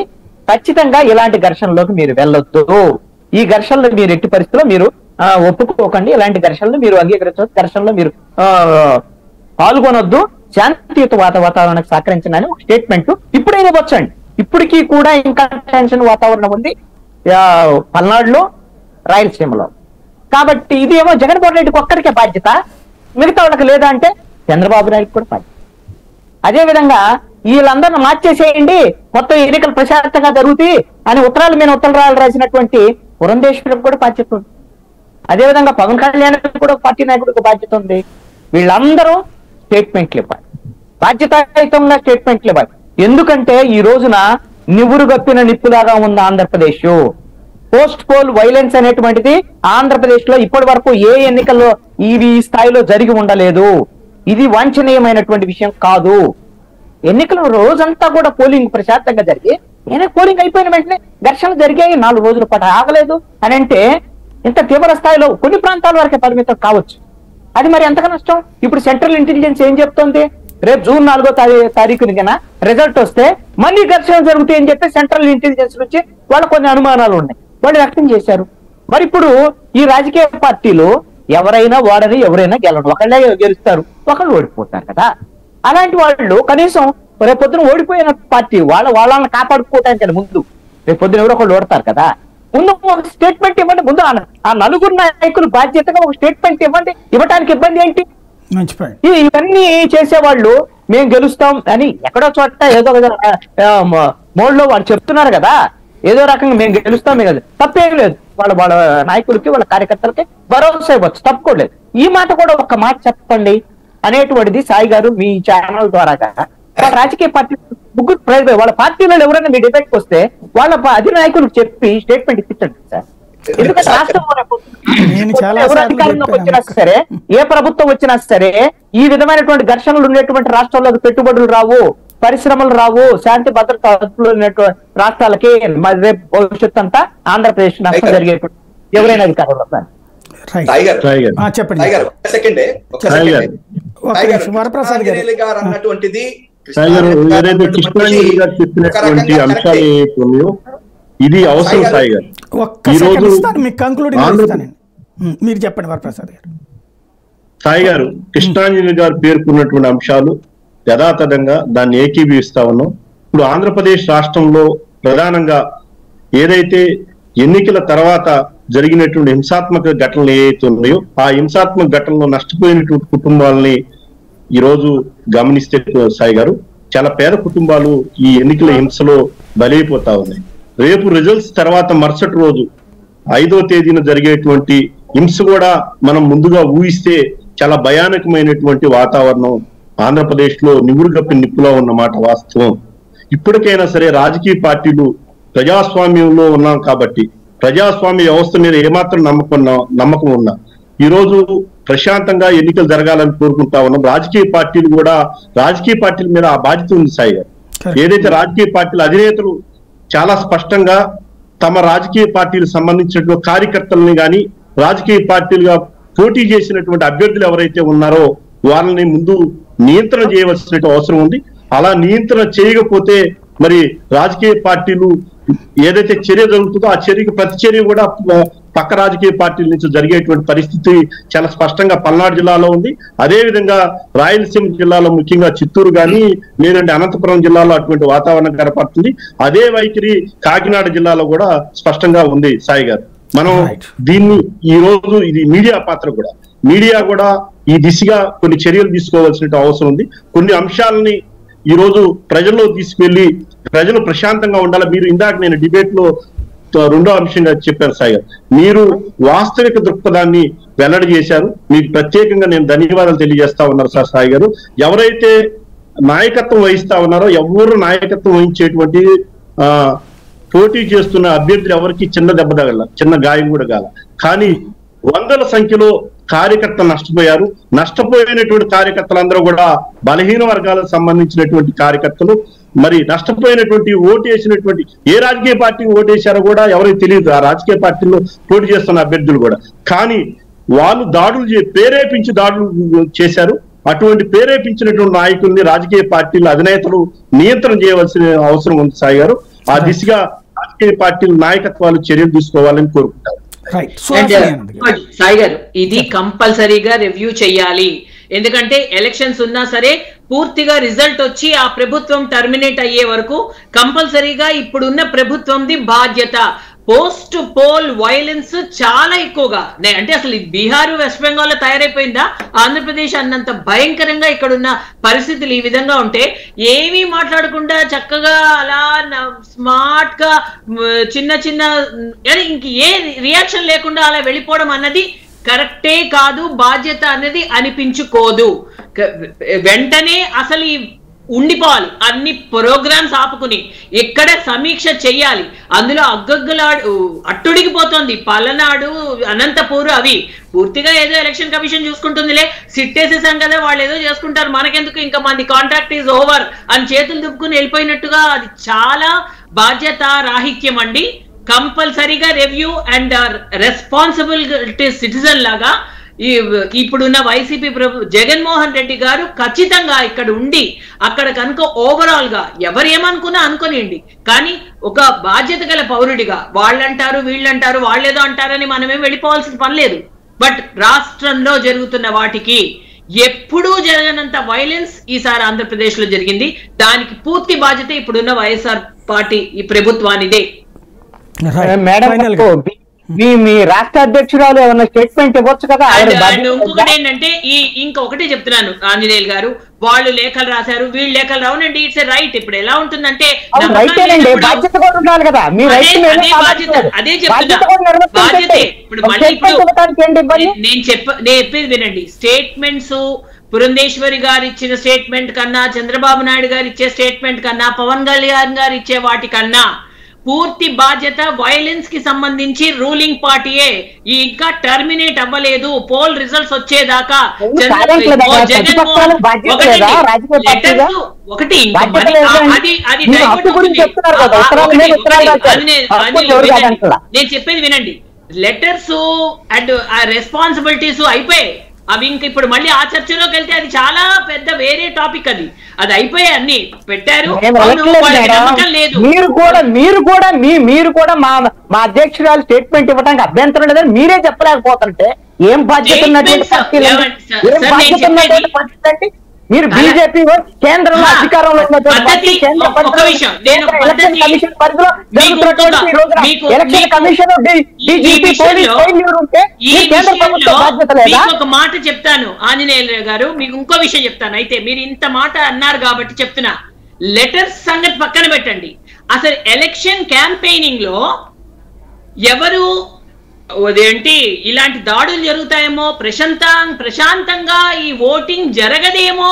ఖచ్చితంగా ఇలాంటి ఘర్షణలోకి మీరు వెళ్ళొద్దు, ఈ ఘర్షణలో మీరు ఎట్టి పరిస్థితుల్లో మీరు ఒప్పుకోకండి, ఇలాంటి ఘర్షణలు మీరు అంగీకరించవద్దు, ఘర్షణలో మీరు పాల్గొనొద్దు, శాంతియుత వాతావరణానికి సహకరించండి అని ఒక స్టేట్మెంట్ ఇప్పుడైనా వచ్చండి. ఇప్పటికీ కూడా ఇంకా టెన్షన్ వాతావరణం ఉంది పల్నాడులో, రాయలసీమలో. కాబట్టి ఇది ఏమో జగన్మోహన్ రెడ్డికి ఒక్కడికే బాధ్యత, మిగతా వాళ్ళకి లేదా అంటే చంద్రబాబు నాయుడు కూడా బాధ్యత. అదేవిధంగా వీళ్ళందరిని మార్చేసేయండి, మొత్తం ఎన్నికలు ప్రశాంతంగా జరుగుతాయి అని ఉత్తరాల మీద ఉత్తరాలు రాసినటువంటి పురంధేశ్వరికి కూడా బాధ్యత ఉంది. అదేవిధంగా పవన్ కళ్యాణ్ కూడా పార్టీ నాయకుడికి బాధ్యత ఉంది. వీళ్ళందరూ స్టేట్మెంట్లు ఇవ్వాలి, బాధ్యతాయుతంగా స్టేట్మెంట్లు ఇవ్వాలి. ఎందుకంటే ఈ రోజున నివురు గప్పిన నిప్పులాగా ఉంది ఆంధ్రప్రదేశ్. పోస్ట్ పోల్ వైలెన్స్ అనేటువంటిది ఆంధ్రప్రదేశ్ లో ఇప్పటి వరకు ఏ ఎన్నికల్లో ఈ స్థాయిలో జరిగి ఉండలేదు. ఇది వాంఛనీయమైనటువంటి విషయం కాదు. ఎన్నికల రోజంతా కూడా పోలింగ్ ప్రశాంతంగా జరిగి పోలింగ్ అయిపోయిన వెంటనే ఘర్షణలు జరిగాయి, 4 రోజుల పాటు ఆగలేదు అని అంటే ఇంత తీవ్ర స్థాయిలో కొన్ని ప్రాంతాల వరకే పరిమితం కావచ్చు. అది మరి ఎంతగా నష్టం. ఇప్పుడు సెంట్రల్ ఇంటెలిజెన్స్ ఏం చెప్తోంది, రేపు జూన్ 4వ తారీఖుని కన్నా రిజల్ట్ వస్తే మళ్ళీ ఘర్షణ జరుగుతాయి అని చెప్పి సెంట్రల్ ఇంటెలిజెన్స్ నుంచి వాళ్ళ కొన్ని అనుమానాలు ఉన్నాయి, వాళ్ళు వ్యక్తం చేశారు. మరి ఇప్పుడు ఈ రాజకీయ పార్టీలు ఎవరైనా వాడని ఎవరైనా గెలవడం, ఒకళ్ళే గెలుస్తారు, ఒకళ్ళు ఓడిపోతారు కదా. అలాంటి వాళ్ళు కనీసం రేపొద్దున ఓడిపోయిన పార్టీ వాళ్ళని కాపాడుకోవటానికి ముందు రేపొద్దున ఎవరో ఒకళ్ళు ఓడతారు కదా, ముందు ఒక స్టేట్మెంట్ ఇవ్వండి. ముందు ఆ నలుగురు నాయకులు బాధ్యతగా ఒక స్టేట్మెంట్ ఇవ్వండి. ఇవ్వడానికి ఇబ్బంది ఏంటి? ఇవన్నీ చేసేవాళ్ళు మేము గెలుస్తాం అని ఎక్కడో చోట ఏదో మోడ్లో వాళ్ళు చెప్తున్నారు కదా, ఏదో రకంగా మేము గెలుస్తాం, మేము తప్పేం లేదు. వాళ్ళ నాయకులకి వాళ్ళ కార్యకర్తలకి భరోసా ఇవ్వచ్చు, తప్పుకోలేదు. ఈ మాట కూడా ఒక మాట చెప్పండి అనేటువంటిది సాయి గారు మీ ఛానల్ ద్వారా రాజకీయ పార్టీ ముగ్గురు వాళ్ళ పార్టీలో ఎవరైనా మీ డిబేట్కి వస్తే వాళ్ళ అధినాయకులకు చెప్పి స్టేట్మెంట్ ఇప్పించండి సార్. ఎందుకంటే రాష్ట్రంలో ఎవరు అధికారంలోకి వచ్చినా సరే, ఏ ప్రభుత్వం వచ్చినా సరే, ఈ విధమైనటువంటి ఘర్షణలు ఉండేటువంటి రాష్ట్రాల్లోకి పెట్టుబడులు రావు, పరిశ్రమలు రావు, శాంతి భద్రత ఉన్నటువంటి రాష్ట్రాలకి రేపు భవిష్యత్తు అంతా ఆంధ్రప్రదేశ్ నష్టం జరిగేటువంటి ఎవరైనా అధికారంలో సార్. అన్నటువంటిది చెప్పినటువంటి అంశాలు ఏవైతున్నాయో ఇది అవసరం సాయి గారు. మీరు చెప్పండి వరప్రసాద్ గారు. సాయి గారు, కృష్ణాంజలి గారు పేర్కొన్నటువంటి అంశాలు యథాతథంగా దాన్ని ఏకీభవిస్తా ఉన్నాం. ఇప్పుడు ఆంధ్రప్రదేశ్ రాష్ట్రంలో ప్రధానంగా ఏదైతే ఎన్నికల తర్వాత జరిగినటువంటి హింసాత్మక ఘటనలు ఏవైతే ఉన్నాయో ఆ హింసాత్మక ఘటనలో నష్టపోయినటువంటి కుటుంబాలని ఈ రోజు గమనిస్తే సాయి గారు, చాలా పేద కుటుంబాలు ఈ ఎన్నికల హింసలో బలైపోతా ఉన్నాయి. రేపు రిజల్ట్స్ తర్వాత మరుసటి రోజు 5వ తేదీన జరిగేటువంటి హింస కూడా మనం ముందుగా ఊహిస్తే చాలా భయానకమైనటువంటి వాతావరణం ఆంధ్రప్రదేశ్ లో నివురుగప్పి నిప్పులో ఉన్నమాట వాస్తవం. ఇప్పటికైనా సరే రాజకీయ పార్టీలు ప్రజాస్వామ్యంలో ఉన్నాం కాబట్టి ప్రజాస్వామ్య వ్యవస్థ మీద ఏమాత్రం నమ్మకం ఉన్నా ఈరోజు ప్రశాంతంగా ఎన్నికలు జరగాలని కోరుకుంటా ఉన్నాం. రాజకీయ పార్టీల మీద ఆ బాధ్యత ఉంది సాయి గారు. ఏదైతే రాజకీయ పార్టీల అధినేతలు చాలా స్పష్టంగా తమ రాజకీయ పార్టీలకు సంబంధించినటువంటి కార్యకర్తలని కానీ రాజకీయ పార్టీలుగా పోటీ చేసినటువంటి అభ్యర్థులు ఎవరైతే ఉన్నారో వాళ్ళని ముందు నియంత్రణ చేయవలసిన అవసరం ఉంది. అలా నియంత్రణ చేయకపోతే మరి రాజకీయ పార్టీలు ఏదైతే చర్య జరుగుతుందో ఆ చర్యకి ప్రతి చర్య కూడా పక్క రాజకీయ పార్టీల నుంచి జరిగేటువంటి పరిస్థితి చాలా స్పష్టంగా పల్నాడు జిల్లాలో ఉంది. అదే విధంగా రాయలసీమ జిల్లాలో ముఖ్యంగా చిత్తూరు కానీ లేదంటే అనంతపురం జిల్లాలో అటువంటి వాతావరణం కనపడుతుంది. అదే వైఖరి కాకినాడ జిల్లాలో కూడా స్పష్టంగా ఉంది సాయి గారు. మనం దీన్ని ఈ రోజు ఇది మీడియా కూడా ఈ దిశగా కొన్ని చర్యలు తీసుకోవాల్సిన అవసరం ఉంది. కొన్ని అంశాలని ఈ రోజు ప్రజల్లో తీసుకెళ్లి ప్రజలు ప్రశాంతంగా ఉండాలి. మీరు ఇందాక నేను డిబేట్ లో రెండో అంశంగా చెప్పారు సాయి గారు, మీరు వాస్తవిక దృక్పథాన్ని వెల్లడి చేశారు. మీకు ప్రత్యేకంగా నేను ధన్యవాదాలు తెలియజేస్తా ఉన్నారు సాయి గారు. ఎవరైతే నాయకత్వం వహిస్తా ఉన్నారో ఎవరు నాయకత్వం వహించేటువంటి పోటీ చేస్తున్న అభ్యర్థులు ఎవరికి చిన్న దెబ్బ తగల, చిన్న గాయం కూడా కాల. కానీ వందల సంఖ్యలో కార్యకర్తలు నష్టపోయినటువంటి కార్యకర్తలందరూ కూడా బలహీన వర్గాలకు సంబంధించినటువంటి కార్యకర్తలు. మరి నష్టపోయినటువంటి ఓటు వేసినటువంటి ఏ రాజకీయ పార్టీకి ఓటేశారో కూడా ఎవరికి తెలియదు, ఆ రాజకీయ పార్టీలో పోటీ చేస్తున్న అభ్యర్థులు కూడా. కానీ వాళ్ళు ప్రేరేపించి దాడులు చేశారు. అటువంటి ప్రేరేపించినటువంటి నాయకుల్ని రాజకీయ పార్టీల అధినేతలు నియంత్రణ చేయవలసిన అవసరం ఉంది సాయి గారు. ఆ దిశగా రాజకీయ పార్టీల నాయకత్వాలు చర్యలు తీసుకోవాలని కోరుకుంటారు. సాయి గారు, ఇది కంపల్సరీగా రివ్యూ చెయ్యాలి. ఎందుకంటే ఎలక్షన్స్ ఉన్నా సరే పూర్తిగా రిజల్ట్ వచ్చి ఆ ప్రభుత్వం టర్మినేట్ అయ్యే వరకు కంపల్సరీగా ఇప్పుడున్న ప్రభుత్వంది బాధ్యత. పోస్ట్ పోల్ వైలెన్స్ చాలా ఎక్కువగా అంటే అసలు బీహార్ వెస్ట్ బెంగాల్ తయారైపోయిందా, ఆంధ్రప్రదేశ్ అన్నంత భయంకరంగా ఇక్కడున్న పరిస్థితులు ఈ విధంగా ఉంటే ఏమీ మాట్లాడకుండా చక్కగా అలా స్మార్ట్ గా చిన్న ఇంక ఏ రియాక్షన్ లేకుండా అలా వెళ్ళిపోవడం అన్నది కరెక్టే కాదు, బాధ్యత అనేది అనిపించుకోదు. వెంటనే అసలు ఉండిపోవాలి, అన్ని ప్రోగ్రామ్స్ ఆపుకుని ఎక్కడ సమీక్ష చెయ్యాలి. అందులో అట్టుడిగిపోతుంది పలనాడు, అనంతపూర్, అవి పూర్తిగా ఏదో ఎలక్షన్ కమిషన్ చూసుకుంటుందిలే, సిట్టేసేసాం కదా వాళ్ళు ఏదో చేసుకుంటారు, మనకెందుకు, ఇంకా మంది కాంట్రాక్ట్ ఈజ్ ఓవర్ అని చేతులు దుప్పుకుని వెళ్ళిపోయినట్టుగా అది చాలా బాధ్యత రాహిత్యం అండి. కంపల్సరీగా రివ్యూ అండ్ రెస్పాన్సిబిలిటీ సిటిజన్ లాగా ఇప్పుడున్న వైసీపీ జగన్మోహన్ రెడ్డి గారు ఖచ్చితంగా ఇక్కడ ఉండి అక్కడ కనుక ఓవరాల్ గా ఎవరు ఏమనుకున్నా అనుకోనియండి, కానీ ఒక బాధ్యత గల పౌరుడిగా వాళ్ళంటారు వీళ్ళంటారు వాళ్ళేదో అంటారని మనమేం వెళ్ళిపోవాల్సిన పని లేదు. బట్ రాష్ట్రంలో జరుగుతున్న వాటికి ఎప్పుడూ జరగనంత వైలెన్స్ ఈసారి ఆంధ్రప్రదేశ్ లో జరిగింది. దానికి పూర్తి బాధ్యత ఇప్పుడున్న వైఎస్ఆర్ పార్టీ ఈ ప్రభుత్వానిదే. మేడం, మీ రాష్ట్ర అధ్యక్షురాలు ఏమన్నా స్టేట్మెంట్ ఇవ్వచ్చు కదా. ఇంకొకటి ఏంటంటే ఇంకొకటి చెప్తున్నాను ఆంజనేయులు గారు, వాళ్ళు లేఖలు రాశారు వీళ్ళు లేఖలు రావునండి, ఇట్స్ రైట్. ఇప్పుడు ఎలా ఉంటుందంటే అదే చెప్తున్నా బాధ్యతే. ఇప్పుడు మళ్ళీ నేను చెప్పేది వినండి, స్టేట్మెంట్స్ పురంధేశ్వరి గారు ఇచ్చిన స్టేట్మెంట్ కన్నా, చంద్రబాబు నాయుడు గారు ఇచ్చే స్టేట్మెంట్ కన్నా, పవన్ కళ్యాణ్ గారు ఇచ్చే వాటి కన్నా పూర్తి బాధ్యత వైలెన్స్ కి సంబంధించి రూలింగ్ పార్టీయే. ఇంకా టర్మినేట్ అవ్వలేదు పోల్ రిజల్ట్స్ వచ్చేదాకా. ఒకటి నేను చెప్పేది వినండి, లెటర్స్ అండ్ రెస్పాన్సిబిలిటీస్ అయిపోయాయి. అవి ఇంక ఇప్పుడు మళ్ళీ ఆ చర్చలోకి వెళ్తే అది చాలా పెద్ద వేరే టాపిక్. అది అయిపోయాయి, అన్ని పెట్టారు. మీరు కూడా మా అధ్యక్షురాలు స్టేట్మెంట్ ఇవ్వడానికి అభ్యంతరం లేదని మీరే చెప్పలేకపోతుంటే ఏం బాధ్యత ఉన్నటువంటి పరిస్థితి? మీరు బీజేపీ కేంద్రంలో అధికారంలో ఉన్నటువంటి ఒక మాట చెప్తాను ఆంజనేయ గారు, మీకు ఇంకో విషయం చెప్తాను. అయితే మీరు ఇంత మాట అన్నారు కాబట్టి చెప్తున్నా, లెటర్స్ సంగతి పక్కన పెట్టండి. అసలు ఎలక్షన్ క్యాంపెయినింగ్ లో ఎవరు అదేంటి ఇలాంటి దాడులు జరుగుతాయేమో, ప్రశాంతంగా ఈ ఓటింగ్ జరగదేమో,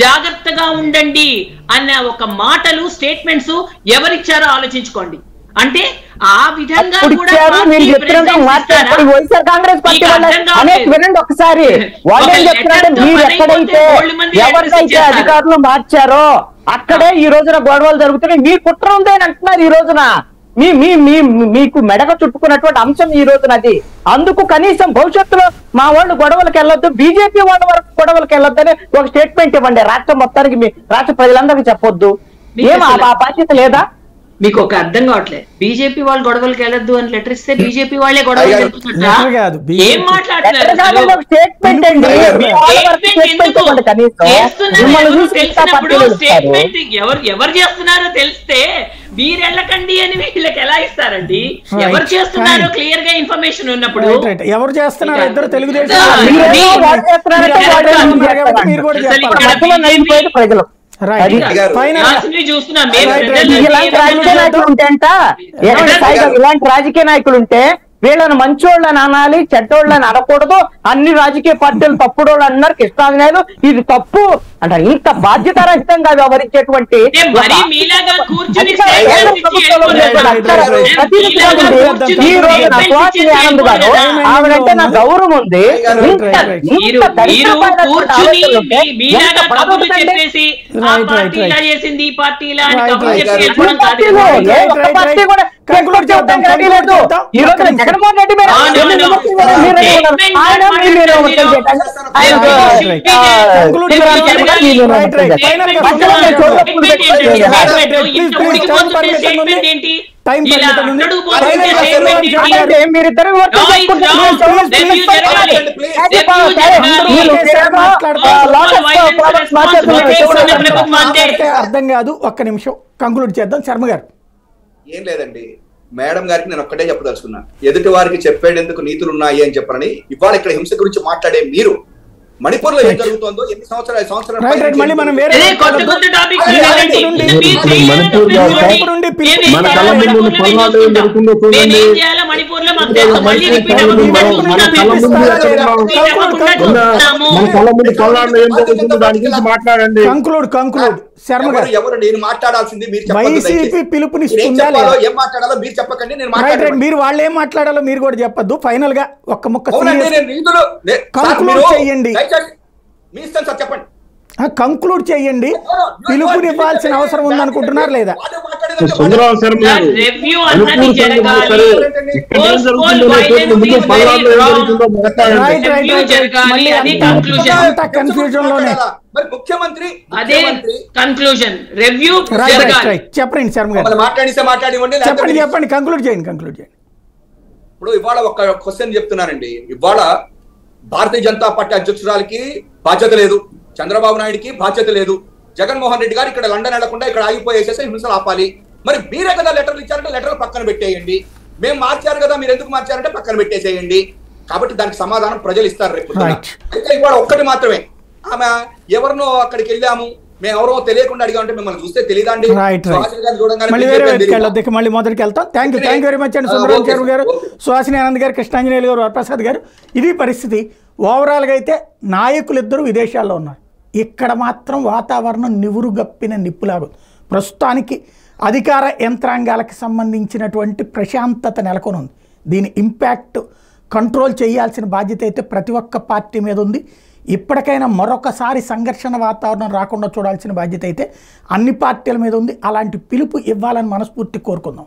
జాగ్రత్తగా ఉండండి అన్న ఒక మాటలు స్టేట్మెంట్స్ ఎవరిచ్చారో ఆలోచించుకోండి. అంటే ఆ విధంగా కూడా మీరు చెప్తున్నట్టు మాట్లాడుకోండి. వైఎస్ఆర్ కాంగ్రెస్ పార్టీ అనేక వినండి ఒకసారి. వాళ్ళు ఏం చెప్తున్నారంటే మీరు ఎక్కడైతే ఎవరికైతే అధికారులు మార్చారో అక్కడే ఈ రోజున గొడవలు జరుగుతున్నాయి, మీ కుట్ర ఉంది అని అంటున్నారు. ఈ రోజున మీకు మెడక చుట్టుకున్నటువంటి అంశం ఈ రోజున అది. అందుకు కనీసం భవిష్యత్తులో మా వాళ్ళు గొడవలకు వెళ్ళొద్దు, బీజేపీ వాళ్ళ వరకు గొడవలకు వెళ్ళొద్దు అని ఒక స్టేట్మెంట్ ఇవ్వండి. రాష్ట్రం మొత్తానికి మీ రాష్ట్ర ప్రజలందరికీ చెప్పొద్దు. ఏం ఆ బాధ్యత లేదా? మీకు ఒక అర్థం కావట్లేదు. బీజేపీ వాళ్ళు గొడవలకు వెళ్ళొద్దు అని లెటర్ ఇస్తే బీజేపీ వాళ్ళే గొడవలు ఏం మాట్లాడుతున్నారు? స్టేట్మెంట్ ఎవరు చేస్తున్నారో తెలిస్తే మీరు వెళ్ళకండి అని వీళ్ళకి ఎలా ఇస్తారండి? ఎవరు చేస్తున్నారో క్లియర్ గా ఇన్ఫర్మేషన్ ఉన్నప్పుడు ఎవరు చేస్తున్నారో ఇద్దరు తెలుగుదేశం ప్రజలు ఇలాంటి రాజకీయ నాయకులు ఉంటే వీళ్ళని మంచోళ్ళని అనాలి, చెడ్డోళ్ళని అనకూడదు. అన్ని రాజకీయ పార్టీలు తప్పుడోళ్ళు అన్నారు. కృష్ణాంజనేయులు ఇది తప్పు అంటారు. ఇంత బాధ్యతారహితంగా వ్యవహరించేటువంటి ఈ రోజున సుహాసిని ఆనంద్ గారు ఆవిడంటే నా గౌరవం ఉంది. జగన్మోహన్ రెడ్డి అర్థం కాదు. ఒక్క నిమిషం కంక్లూడ్ చేద్దాం. శర్మ గారు. ఏం లేదండి, మేడం గారికి నేను ఒక్కటే చెప్పదలుచుకున్నా, ఎదుటి వారికి చెప్పేందుకు నీతులు ఉన్నాయి అని చెప్పని ఇవాళ ఇక్కడ హింస గురించి మాట్లాడే మీరు మణిపూర్ లో ఏం జరుగుతుందో ఎన్ని సంవత్సరాలు ఎవరు నేను మాట్లాడాల్సింది మీరు ఏం మాట్లాడాలో మీరు చెప్పకండి. నేను మీరు వాళ్ళు ఏం మాట్లాడాలో మీరు కూడా చెప్పద్దు. ఫైనల్ గా ఒక్క ముక్క చేయండి, చెప్పండి, కంక్లూడ్ చేయండి. పిలుపునివ్వాల్సిన అవసరం ఉందనుకుంటున్నారు లేదా? కన్ఫ్యూజన్ లోనే ముఖ్యమంత్రి చెప్పండి శర్మ గారు, చెప్పండి కంక్లూడ్ చేయండి. ఇప్పుడు ఇవాళ ఒక క్వశ్చన్ చెప్తున్నానండి. ఇవాళ భారతీయ జనతా పార్టీ అధ్యక్షురాలకి బాధ్యత లేదు, చంద్రబాబు నాయుడుకి బాధ్యత లేదు, జగన్మోహన్ రెడ్డి గారు ఇక్కడ లండన్ వెళ్లకుండా ఇక్కడ ఆగిపోయేసేసి హింసలు ఆపాలి. మరి మీరే కదా లెటర్లు ఇచ్చారంటే లెటర్లు పక్కన పెట్టేయండి. మేము మార్చారు కదా, మీరు ఎందుకు మార్చారంటే పక్కన పెట్టేసేయండి. కాబట్టి దానికి సమాధానం ప్రజలు ఇస్తారు రేపు. అయితే ఇవాళ ఒక్కటి మాత్రమే, ఆమె ఎవరినో అక్కడికి వెళ్ళాము మేము ఎవరో తెలియకుండా అడిగామంటే మిమ్మల్ని చూస్తే తెలియదండి. మళ్ళీ మొదటికి వెళ్తాం. థ్యాంక్ యూ వెరీ మచ్ అండి సుందరరావు చౌదరి గారు, సుహాసిని ఆనంద్ గారు, కృష్ణాంజనేయులు గారు, వరప్రసాద్ గారు. ఇది పరిస్థితి. ఓవరాల్గా అయితే నాయకులు ఇద్దరు విదేశాల్లో ఉన్నారు. ఇక్కడ మాత్రం వాతావరణం నివురుగప్పిన నిప్పులాగుంది. ప్రస్తుతానికి అధికార యంత్రాంగాలకు సంబంధించినటువంటి ప్రశాంతత నెలకొని ఉంది. దీని ఇంపాక్ట్ కంట్రోల్ చేయాల్సిన బాధ్యత అయితే ప్రతి ఒక్క పార్టీ మీద ఉంది. ఇప్పటికైనా మరొకసారి సంఘర్షణ వాతావరణం రాకుండా చూడాల్సిన బాధ్యత అయితే అన్ని పార్టీల మీద ఉంది. అలాంటి పిలుపు ఇవ్వాలని మనస్ఫూర్తి కోరుకుందాం.